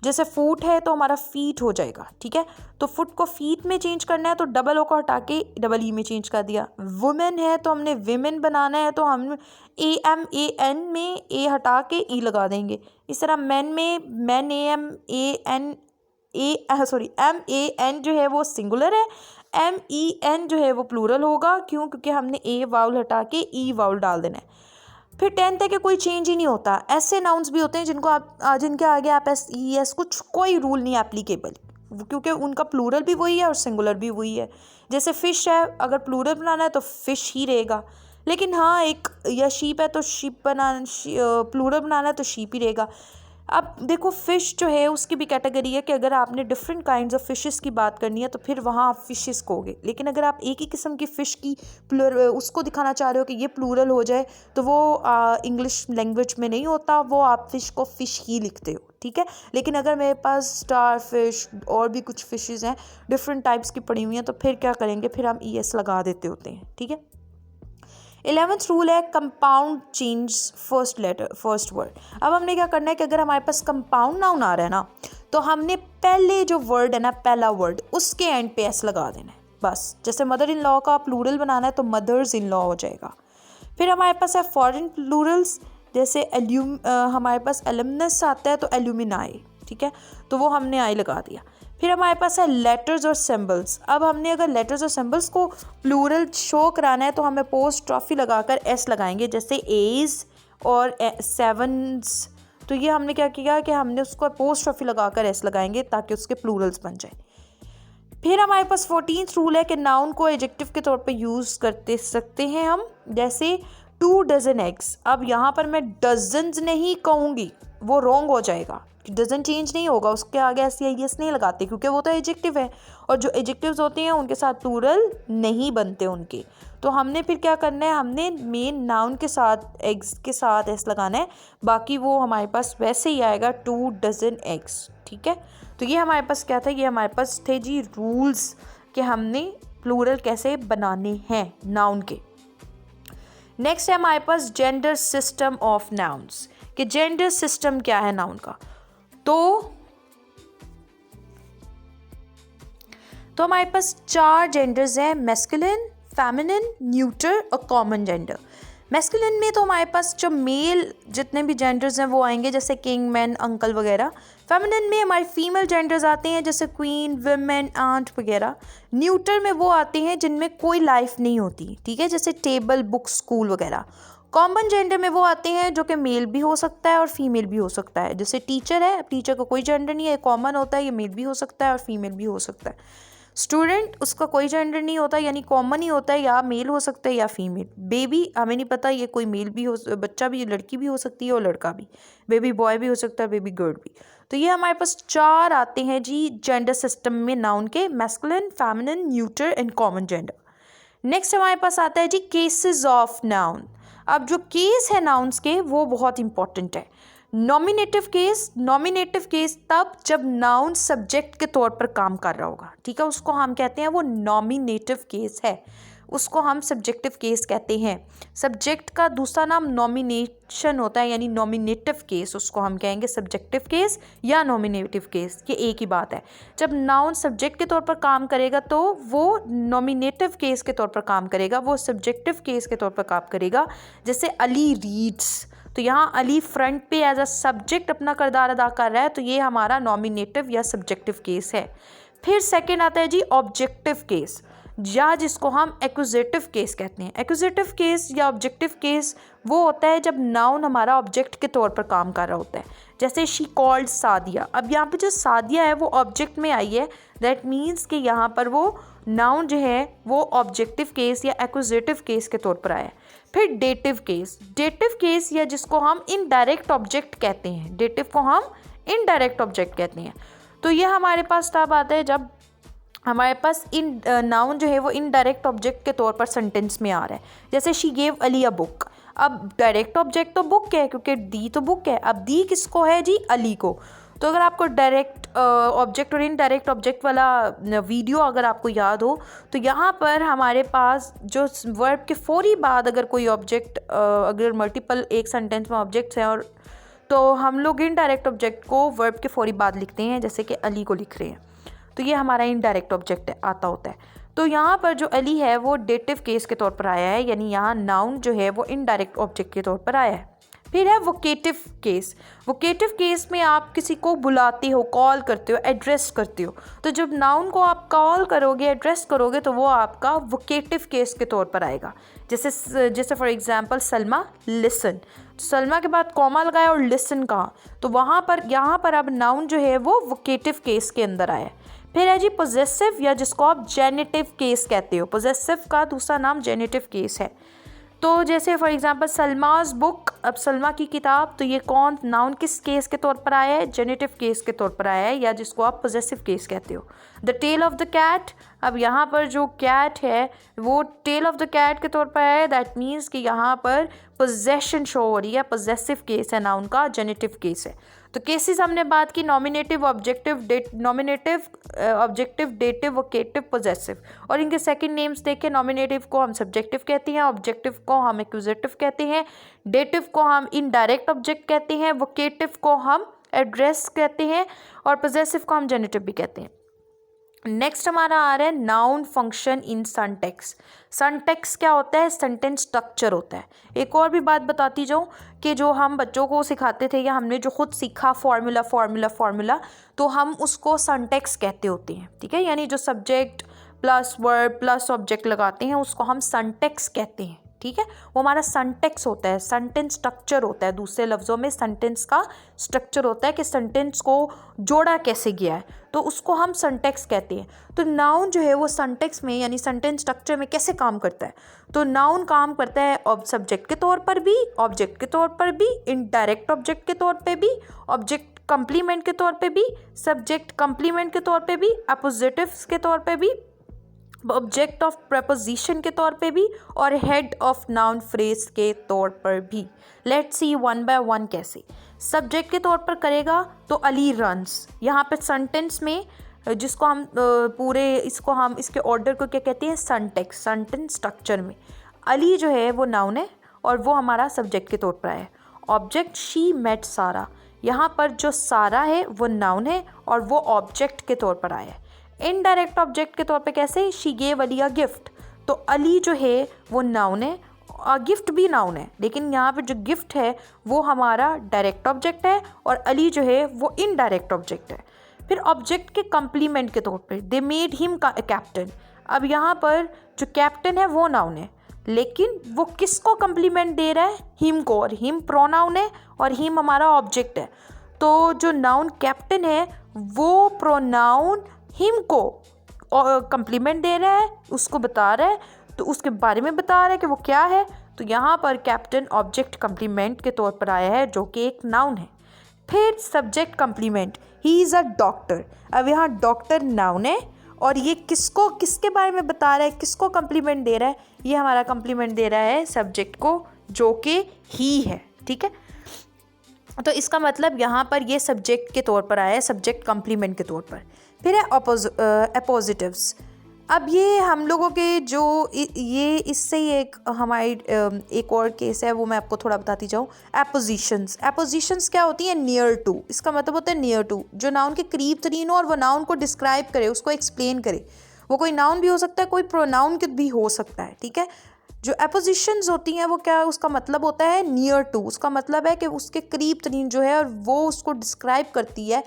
Speaker 1: जैसे फूट है तो हमारा फीट हो जाएगा, ठीक है। तो फुट को फीट में चेंज करना है तो डबल ओ को हटा के डबल ई में चेंज कर दिया। वुमेन है तो हमने विमेन बनाना है तो हम ए एम ए एन में ए हटा के ई लगा देंगे। इस तरह मैन में man a M A N जो है वो सिंगुलर है, एम ई एन जो है वो प्लूरल होगा। क्यों? क्योंकि हमने ए वाउल हटा के ई वाउल डाल देना है। फिर 10 तक के कोई चेंज ही नहीं होता। ऐसे नाउन्स भी होते हैं जिनके आगे आप एस ई एस कोई रूल नहीं एप्लीकेबल, क्योंकि उनका प्लूरल भी वही है और सिंगुलर भी वही है। जैसे फ़िश है, अगर प्लूरल बनाना है तो फ़िश ही रहेगा, लेकिन हाँ एक या शीप है तो प्लूरल बनाना है तो शीप ही रहेगा। अब देखो फ़िश जो है उसकी भी कैटेगरी है कि अगर आपने डिफरेंट काइंड्स ऑफ फ़िशेस की बात करनी है तो फिर वहाँ आप फ़िशेस कहोगे, लेकिन अगर आप एक ही किस्म की फ़िश की उसको दिखाना चाह रहे हो कि ये प्लूरल हो जाए तो वो इंग्लिश लैंग्वेज में नहीं होता, वो आप फ़िश को फ़िश ही लिखते हो, ठीक है। लेकिन अगर मेरे पास स्टार फिश और भी कुछ फ़िशेज़ हैं डिफरेंट टाइप्स की पड़ी हुई हैं तो फिर क्या करेंगे, फिर हम ई एस लगा देते होते हैं, ठीक है। 11th रूल है कंपाउंड चेंज फर्स्ट वर्ड। अब हमने क्या करना है कि अगर हमारे पास कंपाउंड नाउन आ रहा है ना तो हमने पहले जो वर्ड है ना, पहला वर्ड, उसके एंड पे एस लगा देना है बस। जैसे मदर इन लॉ का प्लूरल बनाना है तो मदर्स इन लॉ हो जाएगा। फिर हमारे पास है फॉरेन प्लूरल्स, जैसे हमारे पास एलुमनस आता है तो एल्यूमिनाई, ठीक है, तो वो हमने आई लगा दिया। फिर हमारे पास है लेटर्स और सिंबल्स। अब हमने अगर लेटर्स और सिंबल्स को प्लूरल शो कराना है तो हमें पोस्ट्रॉफी लगाकर एस लगाएंगे, जैसे एज और सेवन्स। तो ये हमने क्या किया कि हमने उसको पोस्ट्रॉफी लगाकर एस लगाएंगे ताकि उसके प्लूरल्स बन जाए। फिर हमारे पास 14th रूल है कि नाउन को एडजेक्टिव के तौर पे यूज़ करते सकते हैं हम, जैसे 2 डजन एग्स। अब यहाँ पर मैं डजन्स नहीं कहूँगी, वो रॉन्ग हो जाएगा, डजन चेंज नहीं होगा, उसके आगे ऐसी आई एस नहीं लगाते क्योंकि वो तो एडजेक्टिव है और जो एडजेक्टिव्स होते हैं उनके साथ प्लूरल नहीं बनते उनके। तो हमने फिर क्या करना है, हमने मेन नाउन के साथ एग्स के साथ एस लगाना है, बाकी वो हमारे पास वैसे ही आएगा 2 डजन एग्स, ठीक है। तो ये हमारे पास क्या था, ये हमारे पास थे जी रूल्स कि हमने प्लूरल कैसे बनाने हैं नाउन के। नेक्स्ट है हमारे पास जेंडर सिस्टम ऑफ नाउन्स, कि जेंडर सिस्टम क्या है नाउन का। तो हमारे पास 4 जेंडर्स हैं, मैस्कुलिन, फेमिनिन, न्यूटर और कॉमन जेंडर। मैस्कुलिन में तो हमारे पास जो मेल जितने भी जेंडर्स हैं वो आएंगे, जैसे किंग, मैन, अंकल वगैरह। फेमिनिन में हमारे फीमेल जेंडर्स आते हैं, जैसे क्वीन, विमेन, आंट वगैरह। न्यूटर में वो आते हैं जिनमें कोई लाइफ नहीं होती, ठीक है, जैसे टेबल, बुक, स्कूल वगैरह। कॉमन जेंडर में वो आते हैं जो कि मेल भी हो सकता है और फीमेल भी हो सकता है, जैसे टीचर है, टीचर का कोई जेंडर नहीं है, कॉमन होता है, ये मेल भी हो सकता है और फीमेल भी हो सकता है। स्टूडेंट, उसका कोई जेंडर नहीं होता, यानी कॉमन ही होता है, या मेल हो सकता है या फीमेल। बेबी, हमें नहीं पता ये कोई मेल भी हो, बच्चा भी, लड़की भी हो सकती है और लड़का भी, बेबी बॉय भी हो सकता है, बेबी गर्ल भी। तो ये हमारे पास 4 आते हैं जी जेंडर सिस्टम में नाउन के, masculine, feminine, neuter and common gender. Next हमारे पास आता है जी केसेस ऑफ नाउन। अब जो केस है नाउन्स के वो बहुत इंपॉर्टेंट है। नॉमिनेटिव केस तब जब नाउन सब्जेक्ट के तौर पर काम कर रहा होगा, ठीक है, उसको हम कहते हैं वो नॉमिनेटिव केस है, उसको हम सब्जेक्टिव केस कहते हैं। सब्जेक्ट का दूसरा नाम नॉमिनेशन होता है, यानी नॉमिनेटिव केस, उसको हम कहेंगे सब्जेक्टिव केस या नॉमिनेटिव केस, ये एक ही बात है। जब नाउन सब्जेक्ट के तौर पर काम करेगा तो वो नॉमिनेटिव केस के तौर पर काम करेगा, वो सब्जेक्टिव केस के तौर पर काम करेगा। जैसे अली रीड्स, तो यहाँ अली फ्रंट पे एज अ सब्जेक्ट अपना किरदार अदा कर रहा है, तो ये हमारा नॉमिनेटिव या सब्जेक्टिव केस है। फिर सेकंड आता है जी ऑब्जेक्टिव केस। या जिसको हम एक्यूजेटिव केस कहते हैं। एक्यूजेटिव केस या ऑब्जेक्टिव केस वो होता है जब नाउन हमारा ऑब्जेक्ट के तौर पर काम कर रहा होता है। जैसे शी कॉल्ड सादिया, अब यहाँ पे जो सादिया है वो ऑब्जेक्ट में आई है, दैट मीन्स कि यहाँ पर वो नाउन जो है वो ऑब्जेक्टिव केस या एक्यूजेटिव केस के तौर पर आया है। फिर डेटिव केस, डेटिव केस या जिसको हम इनडायरेक्ट ऑब्जेक्ट कहते हैं, डेटिव को हम इनडायरेक्ट ऑब्जेक्ट कहते हैं। तो ये हमारे पास तब आता है जब हमारे पास इन नाउन जो है वो इनडायरेक्ट ऑब्जेक्ट के तौर पर सेंटेंस में आ रहा है। जैसे she gave Ali a book, अब डायरेक्ट ऑब्जेक्ट तो बुक है क्योंकि दी तो बुक है, अब दी किसको है जी, अली को। तो अगर आपको डायरेक्ट ऑब्जेक्ट और इनडायरेक्ट ऑब्जेक्ट वाला वीडियो अगर आपको याद हो तो यहाँ पर हमारे पास जो वर्ब के फौरी बाद अगर कोई ऑब्जेक्ट अगर मल्टीपल एक सेंटेंस में ऑब्जेक्ट्स हैं और तो हम लोग इनडायरेक्ट ऑब्जेक्ट को वर्ब के फौरी बाद लिखते हैं, जैसे कि अली को लिख रहे हैं, तो ये हमारा इनडायरेक्ट ऑब्जेक्ट आता होता है। तो यहाँ पर जो अली है वो डेटिव केस के तौर पर आया है, यानी यहाँ नाउन जो है वो इनडायरेक्ट ऑब्जेक्ट के तौर पर आया है। फिर है वोकेटिव केस। वोकेटिव केस में आप किसी को बुलाते हो, कॉल करते हो, एड्रेस करते हो, तो जब नाउन को आप कॉल करोगे, एड्रेस करोगे तो वो आपका वोकेटिव केस के तौर पर आएगा। जैसे for example Salma listen, Salma के बाद कॉमा लगाया और लिसन कहा, तो वहाँ पर यहाँ पर अब नाउन जो है वो वोकेटिव केस के अंदर आया है। फिर है जी पोजेसिव या जिसको आप जेनेटिव केस कहते हो, पोजेसिव का दूसरा नाम जेनेटिव केस है। तो जैसे फॉर एग्जांपल सलमाज बुक, अब सलमा की किताब, तो ये कौन नाउन किस केस के तौर पर आया है, जेनेटिव केस के तौर पर आया है या जिसको आप पोजेसिव केस कहते हो। The tail of the cat, अब यहाँ पर जो कैट है वो टेल ऑफ द कैट के तौर पर आया है, दैट मीन्स कि यहाँ पर पोजेशन शो हो रही है, पोजेसिव केस है नाउन का, जेनेटिव केस है। तो केसेस हमने बात की nominative, objective, dative, vocative, possessive, और इनके सेकंड नेम्स देखें। नॉमिनेटिव को हम सब्जेक्टिव कहते हैं, ऑब्जेक्टिव को हम एक्यूजेटिव कहते हैं, डेटिव को हम इनडायरेक्ट ऑब्जेक्ट कहते हैं, वोकेटिव को हम एड्रेस कहते हैं और पोजेसिव को हम जेनेटिव भी कहते हैं। नेक्स्ट हमारा आ रहा है नाउन फंक्शन इन सनटेक्स। सनटेक्स क्या होता है, सेंटेंस स्ट्रक्चर होता है। एक और भी बात बताती जाऊँ कि जो हम बच्चों को सिखाते थे या हमने जो खुद सीखा फॉर्मूला, तो हम उसको सनटेक्स कहते होते हैं, ठीक है, यानी जो subject plus verb plus object लगाते हैं उसको हम सनटेक्स कहते हैं, ठीक है, वो हमारा सेंटेक्स होता है, सेंटेंस स्ट्रक्चर होता है। दूसरे लफ्ज़ों में सेंटेंस का स्ट्रक्चर होता है कि सेंटेंस को जोड़ा कैसे गया है, तो उसको हम सेंटेक्स कहते हैं। तो नाउन जो है वो सेंटेक्स में यानी सेंटेंस स्ट्रक्चर में कैसे काम करता है, तो नाउन काम करता है सब्जेक्ट के तौर पर भी, ऑब्जेक्ट के तौर पर भी, इनडायरेक्ट ऑब्जेक्ट के तौर पर भी, ऑब्जेक्ट कंप्लीमेंट के तौर पे भी, सब्जेक्ट कंप्लीमेंट के तौर पे भी, अपोजिटिव्स के तौर पे भी, ऑब्जेक्ट ऑफ प्रपोजिशन के तौर पे भी और हेड ऑफ नाउन फ्रेज के तौर पर भी। Let's see one by one कैसे। सब्जेक्ट के तौर पर करेगा तो अली रन्स, यहाँ पे सेंटेंस में जिसको हम पूरे इसको हम इसके ऑर्डर को क्या कहते हैं, सेंटेक्स, सेंटेंस स्ट्रक्चर में अली जो है वो नाउन है और वो हमारा सब्जेक्ट के तौर पर है। ऑब्जेक्ट शी मेट सारा, यहाँ पर जो सारा है वो नाउन है और वो ऑब्जेक्ट के तौर पर आया है। इनडायरेक्ट ऑब्जेक्ट के तौर पे कैसे, she gave Ali a gift, तो अली जो है वो नाउन है और गिफ्ट भी नाउन है, लेकिन यहाँ पे जो गिफ्ट है वो हमारा डायरेक्ट ऑब्जेक्ट है और अली जो है वो इनडायरेक्ट ऑब्जेक्ट है। फिर ऑब्जेक्ट के कंप्लीमेंट के तौर पे दे मेड हिम कैप्टन, अब यहाँ पर जो कैप्टन है वो नाउन है, लेकिन वो किसको कंप्लीमेंट दे रहा है, हिम को, और हिम प्रोनाउन है और हिम हमारा ऑब्जेक्ट है। तो जो नाउन कैप्टन है वो प्रोनाउन हिम को कंप्लीमेंट दे रहा है, उसको बता रहा है, तो उसके बारे में बता रहा है कि वो क्या है, तो यहाँ पर कैप्टन ऑब्जेक्ट कंप्लीमेंट के तौर पर आया है जो कि एक नाउन है। फिर subject complement, he is a doctor, अब यहाँ डॉक्टर नाउन है और ये किसको किसके बारे में बता रहा है, किसको कंप्लीमेंट दे रहा है, ये हमारा कंप्लीमेंट दे रहा है सब्जेक्ट को जो कि ही है, ठीक है। तो इसका मतलब यहाँ पर ये सब्जेक्ट के तौर पर आया है, सब्जेक्ट कंप्लीमेंट के तौर पर। फिर है अपोजिटिव्स, अब ये हम लोगों के जो ये इससे ही एक हमारी एक और केस है वो मैं आपको थोड़ा बताती जाऊँ। एपोजिशंस, एपोजिशंस क्या होती है, नियर टू, इसका मतलब होता है नियर टू, जो नाउन के करीब तरीन हो और वो नाउन को डिस्क्राइब करे, उसको एक्सप्लेन करे। वो कोई नाउन भी हो सकता है, कोई प्रोनाउन भी हो सकता है, ठीक है। जो एपोजिशंस होती हैं वो क्या, उसका मतलब होता है नियर टू, उसका मतलब है कि उसके करीब तरीन जो है और वो उसको डिस्क्राइब करती है,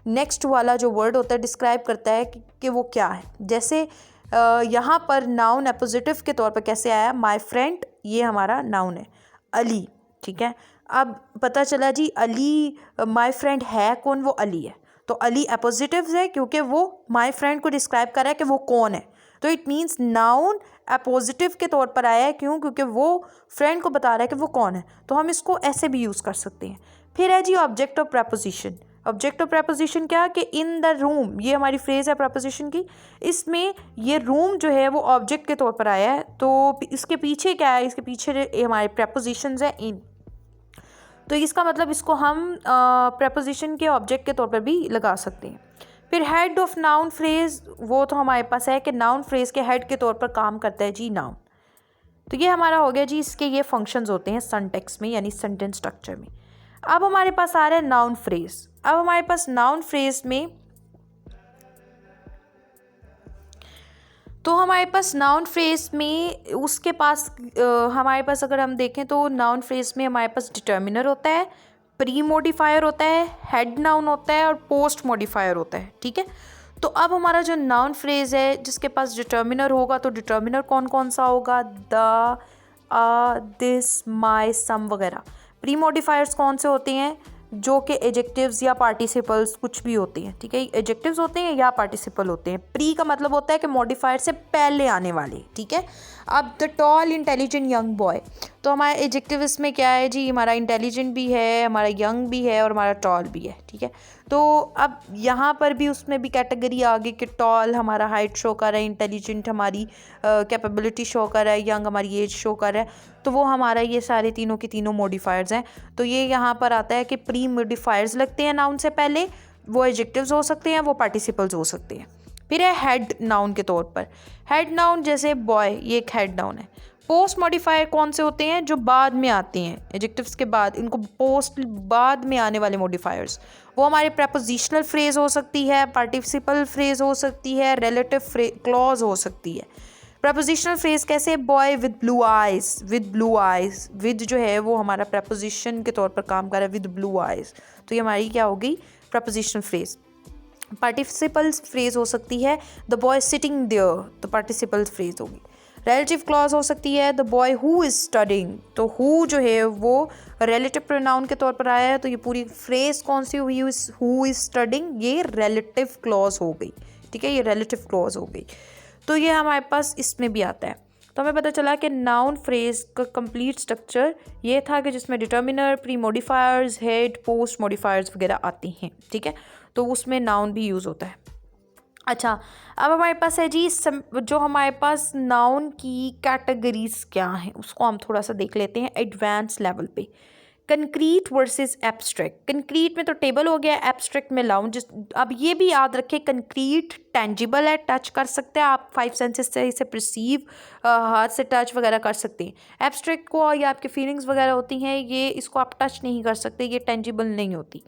Speaker 1: नेक्स्ट वाला जो वर्ड होता है डिस्क्राइब करता है कि वो क्या है। जैसे यहाँ पर नाउन अपोजिटिव के तौर पर कैसे आया, माय फ्रेंड, ये हमारा नाउन है, अली, ठीक है। अब पता चला जी अली माय फ्रेंड है कौन, वो अली है, तो अली अपोजिटिव है क्योंकि वो माय फ्रेंड को डिस्क्राइब कर रहा है कि वो कौन है, तो इट मीन्स नाउन अपोजिटिव के तौर पर आया है, क्यों, क्योंकि वो फ्रेंड को बता रहा है कि वो कौन है, तो हम इसको ऐसे भी यूज़ कर सकते हैं। फिर है जी object of preposition. Object of preposition क्या, कि इन द रूम, ये हमारी फ्रेज है प्रपोजिशन की, इसमें ये रूम जो है वो ऑब्जेक्ट के तौर पर आया है, तो इसके पीछे क्या है, इसके पीछे हमारे प्रपोजिशंस है इन, तो इसका मतलब इसको हम प्रपोजिशन के ऑब्जेक्ट के तौर पर भी लगा सकते हैं। फिर हेड ऑफ नाउन फ्रेज, वो तो हमारे पास है कि नाउन फ्रेज के हेड के तौर पर काम करता है जी नाउन, तो ये हमारा हो गया जी, इसके ये फंक्शंस होते हैं सिंटैक्स में यानी सेंटेंस स्ट्रक्चर में। अब हमारे पास आ रहा है नाउन फ्रेज। अब हमारे पास नाउन फ्रेज में, तो हमारे पास नाउन फ्रेज में उसके पास हमारे पास अगर हम देखें तो नाउन फ्रेज में हमारे पास डिटर्मिनर होता है, प्री मॉडिफायर होता है, हेड नाउन होता है और पोस्ट मॉडिफायर होता है, ठीक है। तो अब हमारा जो नाउन फ्रेज है जिसके पास डिटर्मिनर होगा, तो डिटर्मिनर कौन कौन सा होगा, द, दिस, माय, सम वगैरह। प्री मॉडिफायर्स कौन से होते हैं, जो कि एजेक्टिव्स या पार्टिसिपल्स कुछ भी होते हैं, ठीक है, एजेक्टिव्स होते हैं या पार्टिसिपल होते हैं। प्री का मतलब होता है कि मॉडिफायर से पहले आने वाले, ठीक है। अब the tall intelligent young boy, तो हमारा एजेक्टिव इसमें क्या है जी, हमारा इंटेलिजेंट भी है, हमारा यंग भी है और हमारा टॉल भी है, ठीक है। तो अब यहाँ पर भी उसमें भी कैटेगरी आ गई कि टॉल हमारा हाइट शो कर रहा है, इंटेलिजेंट हमारी कैपेबिलिटी शो कर रहा है, यंग हमारी एज शो कर रहा है, तो वो हमारा ये सारे तीनों के तीनों मॉडिफायर्स हैं। तो ये यहाँ पर आता है कि प्री मॉडिफायर्स लगते हैं नाउन से पहले, वो एडजेक्टिव्स हो सकते हैं, वो पार्टिसिपल्स हो सकते हैं। फिर है हेड नाउन के तौर पर, हेड नाउन जैसे बॉय, ये एक हेड नाउन है। पोस्ट मॉडिफायर कौन से होते हैं, जो बाद में आते हैं एडजेक्टिव्स के बाद, इनको पोस्ट, बाद में आने वाले मॉडिफायर्स, वो हमारे प्रपोजिशनल फ्रेज हो सकती है, पार्टिसिपल फ्रेज हो सकती है, रिलेटिव क्लॉज हो सकती है। प्रपोजिशनल फ्रेज कैसे, boy with blue eyes, with blue eyes, with जो है वो हमारा प्रपोजिशन के तौर पर काम कर रहा है, विद ब्लू आइज, तो ये हमारी क्या हो गई, प्रपोजिशनल फ्रेज। पार्टिसिपल फ्रेज हो सकती है, द बॉय सिटिंग देयर, तो पार्टिसिपल फ्रेज होगी। रिलेटिव क्लॉज हो सकती है, the boy who is studying, तो हु जो है वो रिलेटिव प्रोनाउन के तौर पर आया है, तो ये पूरी फ्रेज कौन सी हुई, हु इज स्टडिंग, ये रिलेटिव क्लॉज हो गई, ठीक है, ये रिलेटिव क्लॉज हो गई। तो ये हमारे पास इसमें भी आता है। तो हमें पता चला कि नाउन फ्रेज का कंप्लीट स्ट्रक्चर ये था कि जिसमें determiner, pre modifiers, head, post modifiers वगैरह आती हैं, ठीक है, तो उसमें नाउन भी यूज़ होता है। अच्छा, अब हमारे पास है जी जो हमारे पास नाउन की कैटेगरीज क्या हैं उसको हम थोड़ा सा देख लेते हैं एडवांस लेवल पे। Concrete versus abstract. कंक्रीट में तो टेबल हो गया, एब्स्ट्रैक्ट में नाउन। अब ये भी याद रखें, कंक्रीट टेंजिबल है, टच कर सकते हैं आप, 5 सेंसेस से इसे परसीव, हाथ से टच वगैरह कर सकते हैं। एब्स्ट्रैक्ट को या आपकी फीलिंग्स वगैरह होती हैं, ये इसको आप टच नहीं कर सकते, ये टेंजिबल नहीं होती।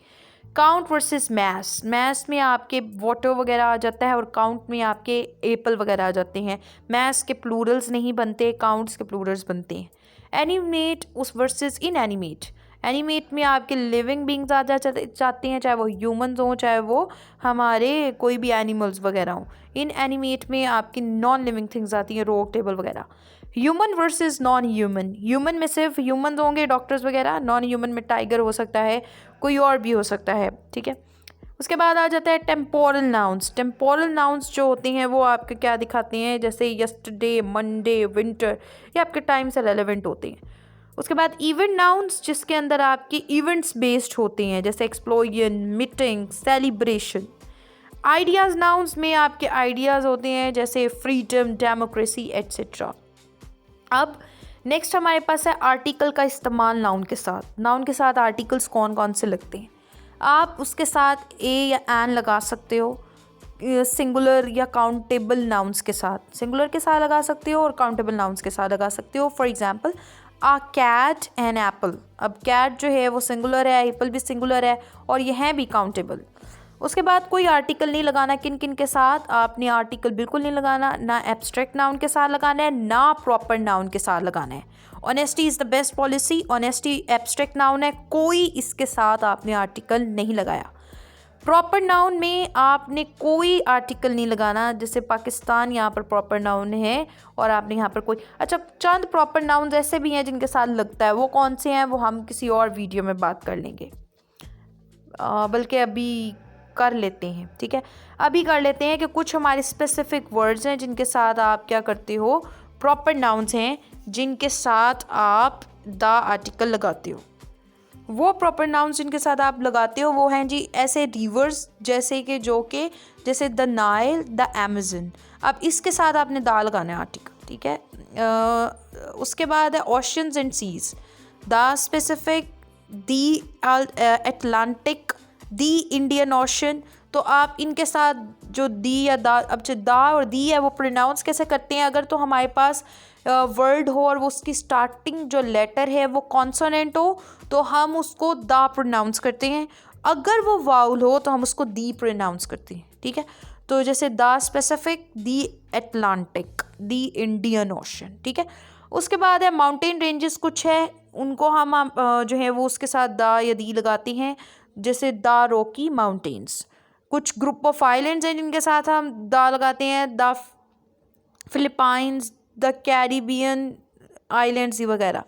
Speaker 1: Count versus mess. मैस में आपके वाटर वगैरह आ जाता है और काउंट में आपके एप्पल वगैरह आ जाते हैं। मैस के प्लूरल्स नहीं बनते, काउंट्स के प्लूरल्स बनते हैं। एनिमेट उस वर्सेस इन एनिमेट। एनिमेट में आपके लिविंग बींग्स आ जाते हैं, चाहे वो ह्यूमंस हों, चाहे वो हमारे कोई भी एनिमल्स वगैरह हों। इन एनिमेट में आपकी नॉन लिविंग थिंग्स आती हैं, रॉक, टेबल वगैरह। Human versus non human. Human में सिर्फ ह्यूमन होंगे, डॉक्टर्स वगैरह। नॉन ह्यूमन में टाइगर हो सकता है, कोई और भी हो सकता है, ठीक है। उसके बाद आ जाता है टेम्पोरल नाउन्स। टेम्पोरल नाउन्स जो होते हैं वो आपके क्या दिखाते हैं, जैसे यस्टरडे, मंडे, विंटर, ये आपके टाइम से रेलेवेंट होते हैं। उसके बाद इवेंट नाउन्स, जिसके अंदर आपके इवेंट्स बेस्ड होते हैं, जैसे explosion, meeting, celebration. Ideas nouns में आपके आइडियाज़ होते हैं, जैसे फ्रीडम, डेमोक्रेसी एट्सेट्रा। अब नेक्स्ट हमारे पास है आर्टिकल का इस्तेमाल नाउन के साथ। नाउन के साथ आर्टिकल्स कौन कौन से लगते हैं, आप उसके साथ ए या एन लगा सकते हो, सिंगुलर या काउंटेबल नाउन्स के साथ। सिंगुलर के साथ लगा सकते हो और काउंटेबल नाउन्स के साथ लगा सकते हो। For example, a cat and apple. अब कैट जो है वो सिंगुलर है, एप्पल भी सिंगुलर है और ये हैं भी काउंटेबल। उसके बाद कोई आर्टिकल नहीं लगाना। किन किन के साथ आपने आर्टिकल बिल्कुल नहीं लगाना, ना एब्स्ट्रैक्ट नाउन के साथ लगाना है, ना प्रॉपर नाउन के साथ लगाना है। Honesty is the best policy. Honesty abstract noun है, कोई इसके साथ आपने आर्टिकल नहीं लगाया। प्रॉपर नाउन में आपने कोई आर्टिकल नहीं लगाना, जैसे पाकिस्तान यहाँ पर प्रॉपर नाउन है और आपने यहाँ पर कोई, अच्छा चंद प्रॉपर नाउन ऐसे भी हैं जिनके साथ लगता है, वो कौन से हैं वो हम किसी और वीडियो में बात कर लेंगे, बल्कि अभी कर लेते हैं, ठीक है। अभी कर लेते हैं कि कुछ हमारे स्पेसिफिक वर्ड्स हैं जिनके साथ आप क्या करते हो, प्रॉपर नाउन्स हैं जिनके साथ आप द आर्टिकल लगाते हो। वो प्रॉपर नाउन्स जिनके साथ आप लगाते हो वो हैं जी ऐसे रिवर्स, जैसे कि जैसे द नाइल, द अमेजन। अब इसके साथ आपने दा लगाना है आर्टिकल, ठीक है। उसके बाद है oceans and seas, the specific, the Atlantic, the Indian Ocean. तो आप इनके साथ जो दी या दा, अब जो दा और दी है वो प्रोनाउंस कैसे करते हैं, अगर तो हमारे पास वर्ड हो और वो उसकी स्टार्टिंग जो लेटर है वो कॉन्सोनेंट हो तो हम उसको दा प्रोनाउंस करते हैं, अगर वो वाउल हो तो हम उसको दी प्रोनाउंस करते हैं, ठीक है। तो जैसे the specific, the Atlantic, the Indian ocean, ठीक है। उसके बाद है माउंटेन रेंजेस, कुछ है उनको हम जो है वो उसके साथ दा या दी लगाते हैं, जैसे द रॉकी माउंटेन्स। कुछ ग्रुप ऑफ आइलैंड्स हैं जिनके साथ हम दा लगाते हैं, the Philippines, the Caribbean Islands वगैरह।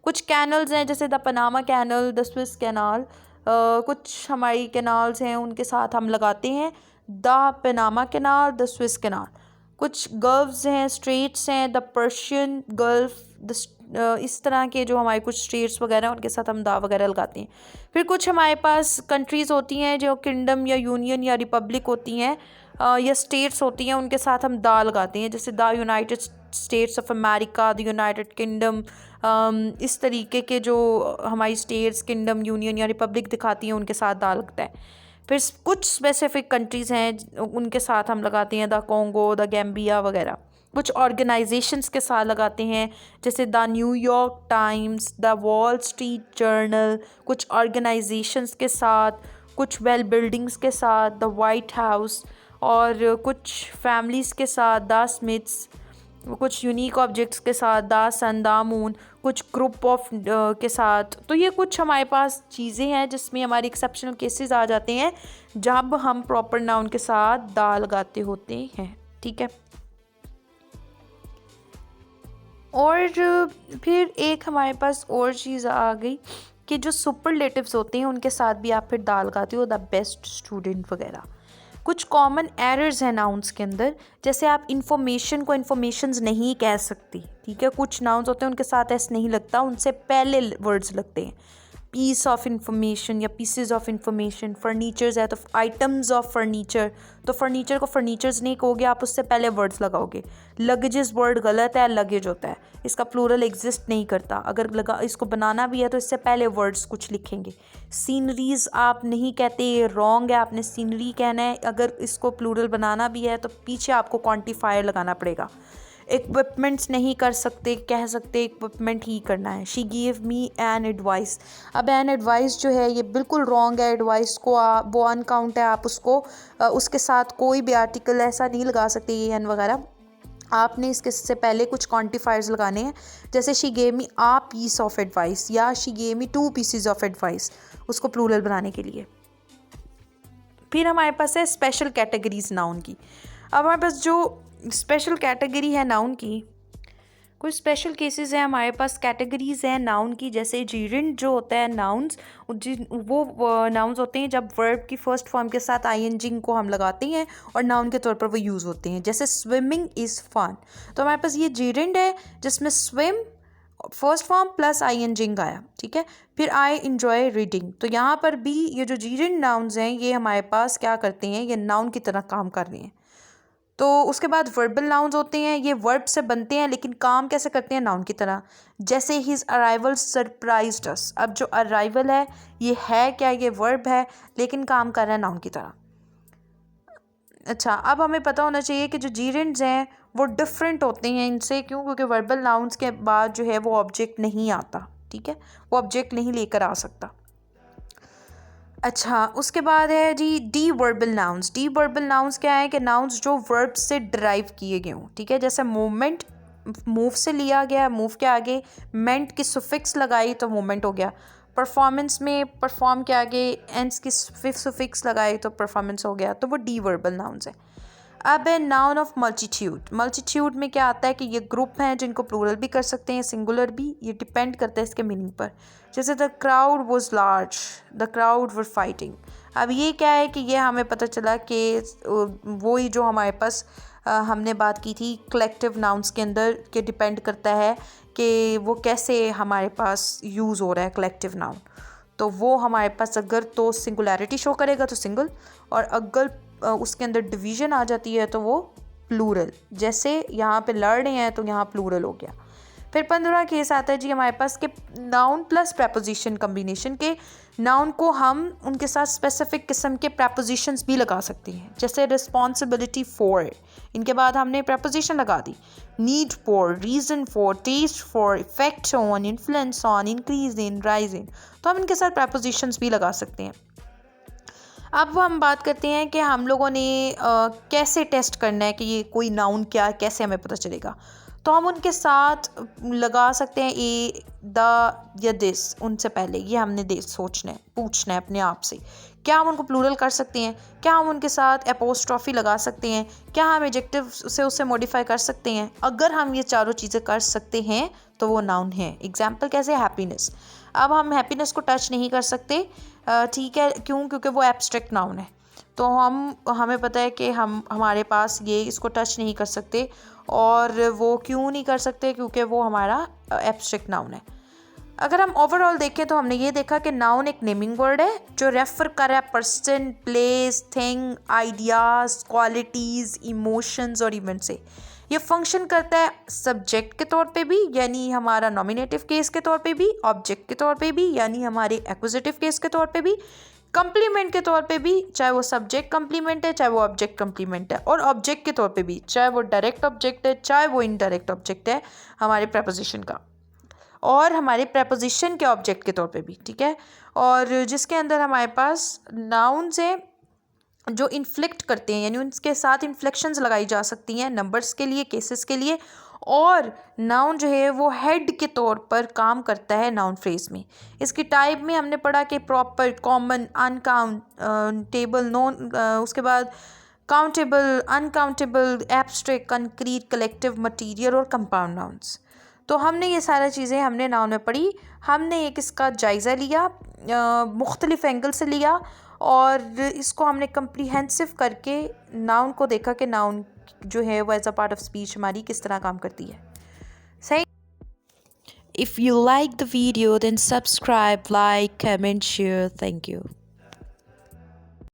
Speaker 1: कुछ कैनल्स हैं जैसे the Panama Canal, the Swiss Canal, कुछ हमारी कैनाल्स हैं उनके साथ हम लगाते हैं the Panama Canal, the Swiss Canal. कुछ गल्फ्स हैं, स्ट्रेट्स हैं, द पर्शियन गल्फ, इस तरह के जो हमारे कुछ स्टेट्स वगैरह उनके साथ हम दा वगैरह लगाते हैं। फिर कुछ हमारे पास कंट्रीज़ होती हैं जो किंगडम या यूनियन या रिपब्लिक होती हैं या स्टेट्स होती हैं, उनके साथ हम दा लगाते हैं, जैसे the United states of America, the United kingdom. इस तरीके के जो हमारी स्टेट्स, किंगडम, यूनियन या रिपब्लिक दिखाती हैं उनके साथ दा लगता है। फिर कुछ स्पेसिफिक कंट्रीज़ हैं उनके साथ हम लगाते हैं द कॉन्गो, द गैम्बिया वगैरह। कुछ ऑर्गेनाइजेशंस के साथ लगाते हैं जैसे the New York times, the wall street journal. कुछ ऑर्गेनाइजेशंस के साथ, कुछ वेल बिल्डिंग्स के साथ, द वाइट हाउस, और कुछ फैमिलीज़ के साथ द स्मिथ्स। कुछ यूनिक ऑब्जेक्ट्स के साथ द सन, द मून। कुछ ग्रुप ऑफ के साथ। तो ये कुछ हमारे पास चीज़ें हैं जिसमें हमारे एक्सेप्शनल केसेस आ जाते हैं जब हम प्रॉपर नाउन के साथ दा लगाते होते हैं, ठीक है। और फिर एक हमारे पास और चीज़ आ गई कि जो सुपरलेटिव्स होते हैं उनके साथ भी आप फिर दा लगाते हो, द बेस्ट स्टूडेंट वगैरह। कुछ कॉमन एरर्स हैं नाउन्स के अंदर, जैसे आप इंफॉर्मेशन को इन्फॉर्मेशंस नहीं कह सकती, ठीक है। कुछ नाउन्स होते हैं उनके साथ ऐसे नहीं लगता, उनसे पहले वर्ड्स लगते हैं। पीस ऑफ इंफॉर्मेशन या पीसेस ऑफ इंफॉर्मेशन। फर्नीचर्स है तो आइटम्स ऑफ फर्नीचर, तो फर्नीचर को फर्नीचर्स नहीं कहोगे, आप उससे पहले वर्ड्स लगाओगे। लगेजेस वर्ड गलत है, लगेज होता है, इसका प्लूरल एग्जिस्ट नहीं करता। अगर लगा इसको बनाना भी है तो इससे पहले वर्ड्स कुछ लिखेंगे। सीनरीज आप नहीं कहते, रॉन्ग है, आपने सीनरी कहना है। अगर इसको प्लूरल बनाना भी है तो पीछे आपको क्वांटिफायर लगाना पड़ेगा। इक्विपमेंट्स नहीं कर सकते, कह सकते इक्विपमेंट ही करना है। She give me an advice. अब एन एडवाइस जो है ये बिल्कुल रॉन्ग है, एडवाइस को वो अनकाउंट है, आप उसको उसके साथ कोई भी आर्टिकल ऐसा नहीं लगा सकते, ये एन वगैरह। आपने इसके से पहले कुछ क्वांटिफायर्स लगाने हैं, जैसे she gave me a piece of advice या she gave me 2 pieces of advice, उसको प्लूरल बनाने के लिए। फिर हमारे पास है स्पेशल कैटेगरीज नाउन की। अब हमारे पास जो स्पेशल कैटेगरी है नाउन की, कुछ स्पेशल केसेस हैं हमारे पास, कैटेगरीज हैं नाउन की, जैसे जीरेंड जो होता है नाउन्स, वो नाउन्स होते हैं जब वर्ब की फर्स्ट फॉर्म के साथ आईएनजी को हम लगाते हैं और नाउन के तौर पर वो यूज़ होते हैं, जैसे स्विमिंग इज़ फन। तो हमारे पास ये जीरेंड है जिसमें swim first form plus ING आया, ठीक है। फिर आई इंजॉय रीडिंग, तो यहाँ पर भी ये जो जीरेंड नाउन्स हैं ये हमारे पास क्या करते हैं, ये नाउन की तरह काम कर रहे हैं। तो उसके बाद वर्बल नाउन्स होते हैं, ये वर्ब से बनते हैं लेकिन काम कैसे करते हैं, नाउन की तरह, जैसे हिज अराइवल सरप्राइज्ड अस। अब जो अराइवल है ये है क्या, ये वर्ब है लेकिन काम कर रहा है नाउन की तरह। अच्छा, अब हमें पता होना चाहिए कि जो जीरेंड्स हैं वो डिफरेंट होते हैं इनसे, क्यों, क्योंकि वर्बल नाउन्स के बाद जो है वो ऑब्जेक्ट नहीं आता, ठीक है, वो ऑब्जेक्ट नहीं लेकर आ सकता। अच्छा, उसके बाद है G D verbal nouns. D verbal nouns क्या है कि नाउन्स जो वर्ब से ड्राइव किए गए हों, ठीक है, जैसे मूवमेंट, मूव से लिया गया, मूव के आगे मेंट की सुफिक्स लगाई तो मूवमेंट हो गया। परफॉर्मेंस में परफॉर्म के आगे एंस की सुफिक्स लगाए तो परफॉर्मेंस हो गया, तो वो डी वर्बल नाउन्स है। अब है नाउन ऑफ मल्टीट्यूड। मल्टीट्यूड में क्या आता है कि ये ग्रुप हैं जिनको प्लूरल भी कर सकते हैं, सिंगुलर भी, ये डिपेंड करता है इसके मीनिंग पर। जैसे the crowd was large, the crowd were fighting. अब ये क्या है कि ये हमें पता चला कि वो ही जो हमारे पास हमने बात की थी कलेक्टिव नाउन्स के अंदर, के डिपेंड करता है कि वो कैसे हमारे पास यूज़ हो रहा है कलेक्टिव नाउन। तो वो हमारे पास अगर तो सिंगुलैरिटी शो करेगा तो सिंगल, और अगर उसके अंदर डिवीज़न आ जाती है तो वो प्लूरल। जैसे यहाँ पे लड़ रहे हैं तो यहाँ प्लूरल हो गया। फिर 15 केस आता है जी हमारे पास कि नाउन प्लस प्रपोजिशन कम्बिनेशन के, नाउन को हम उनके साथ स्पेसिफिक किस्म के प्रपोजिशंस भी लगा सकते हैं। जैसे रिस्पॉन्सिबिलिटी फॉर, इनके बाद हमने प्रपोजिशन लगा दी। Need for, reason for, test for, effect on, influence on, increase in, rise in, तो हम इनके साथ प्रपोजिशंस भी लगा सकते हैं। अब हम बात करते हैं कि हम लोगों ने कैसे टेस्ट करना है कि ये कोई नाउन क्या, कैसे हमें पता चलेगा। तो हम उनके साथ लगा सकते हैं ए, द या दिस। उनसे पहले ये हमने सोचना है, पूछना है अपने आप से, क्या हम उनको प्लूरल कर सकते हैं, क्या हम उनके साथ एपोस्ट्रॉफी लगा सकते हैं, क्या हम एडजेक्टिव से उसे मॉडिफाई कर सकते हैं। अगर हम ये चारों चीज़ें कर सकते हैं तो वो नाउन है। एग्जाम्पल कैसे, हैप्पीनेस। अब हम हैप्पीनेस को टच नहीं कर सकते, ठीक है, क्यों? क्योंकि वो एब्स्ट्रैक्ट नाउन है। तो हमें पता है कि हमारे पास ये इसको टच नहीं कर सकते। और वो क्यों नहीं कर सकते? क्योंकि वो हमारा एब्स्ट्रैक्ट नाउन है। अगर हम ओवरऑल देखें तो हमने ये देखा कि नाउन एक नेमिंग वर्ड है जो रेफर कर रहा है person, place, thing, ideas, qualities, emotions और इवेंट से। ये फंक्शन करता है सब्जेक्ट के तौर पे भी, यानी हमारा नॉमिनेटिव केस के तौर पे भी, ऑब्जेक्ट के तौर पे भी, यानी हमारे एक्विजिटिव केस के तौर पे भी, कंप्लीमेंट के तौर पे भी, चाहे वो सब्जेक्ट कंप्लीमेंट है चाहे वो ऑब्जेक्ट कंप्लीमेंट है, और ऑब्जेक्ट के तौर पे भी, चाहे वो डायरेक्ट ऑब्जेक्ट है चाहे वो इनडायरेक्ट ऑब्जेक्ट है हमारे प्रपोजिशन का, और हमारे प्रपोजिशन के ऑब्जेक्ट के तौर पे भी, ठीक है। और जिसके अंदर हमारे पास नाउन्स हैं जो इन्फ्लिक्ट करते हैं, यानी उनके साथ इन्फ्लेक्शंस लगाई जा सकती हैं नंबर्स के लिए, केसेस के लिए। और नाउन जो है वो हेड के तौर पर काम करता है नाउन फ्रेज में। इसकी टाइप में हमने पढ़ा कि प्रॉपर, कॉमन, अनकाउंटेबल, नॉन, उसके बाद countable, uncountable, abstract, concrete, collective, material और कंपाउंड नाउन्स। तो हमने ये सारी चीज़ें हमने नाउन में पढ़ी। हमने एक इसका जायज़ा लिया, मुख्तलिफ एंगल से लिया, और इसको हमने कम्प्रीहेंसिव करके नाउन को देखा कि नाउन जो है वो as a part of speech हमारी किस तरह काम करती है। सही। If you like the video then subscribe, like, comment, share. Thank you.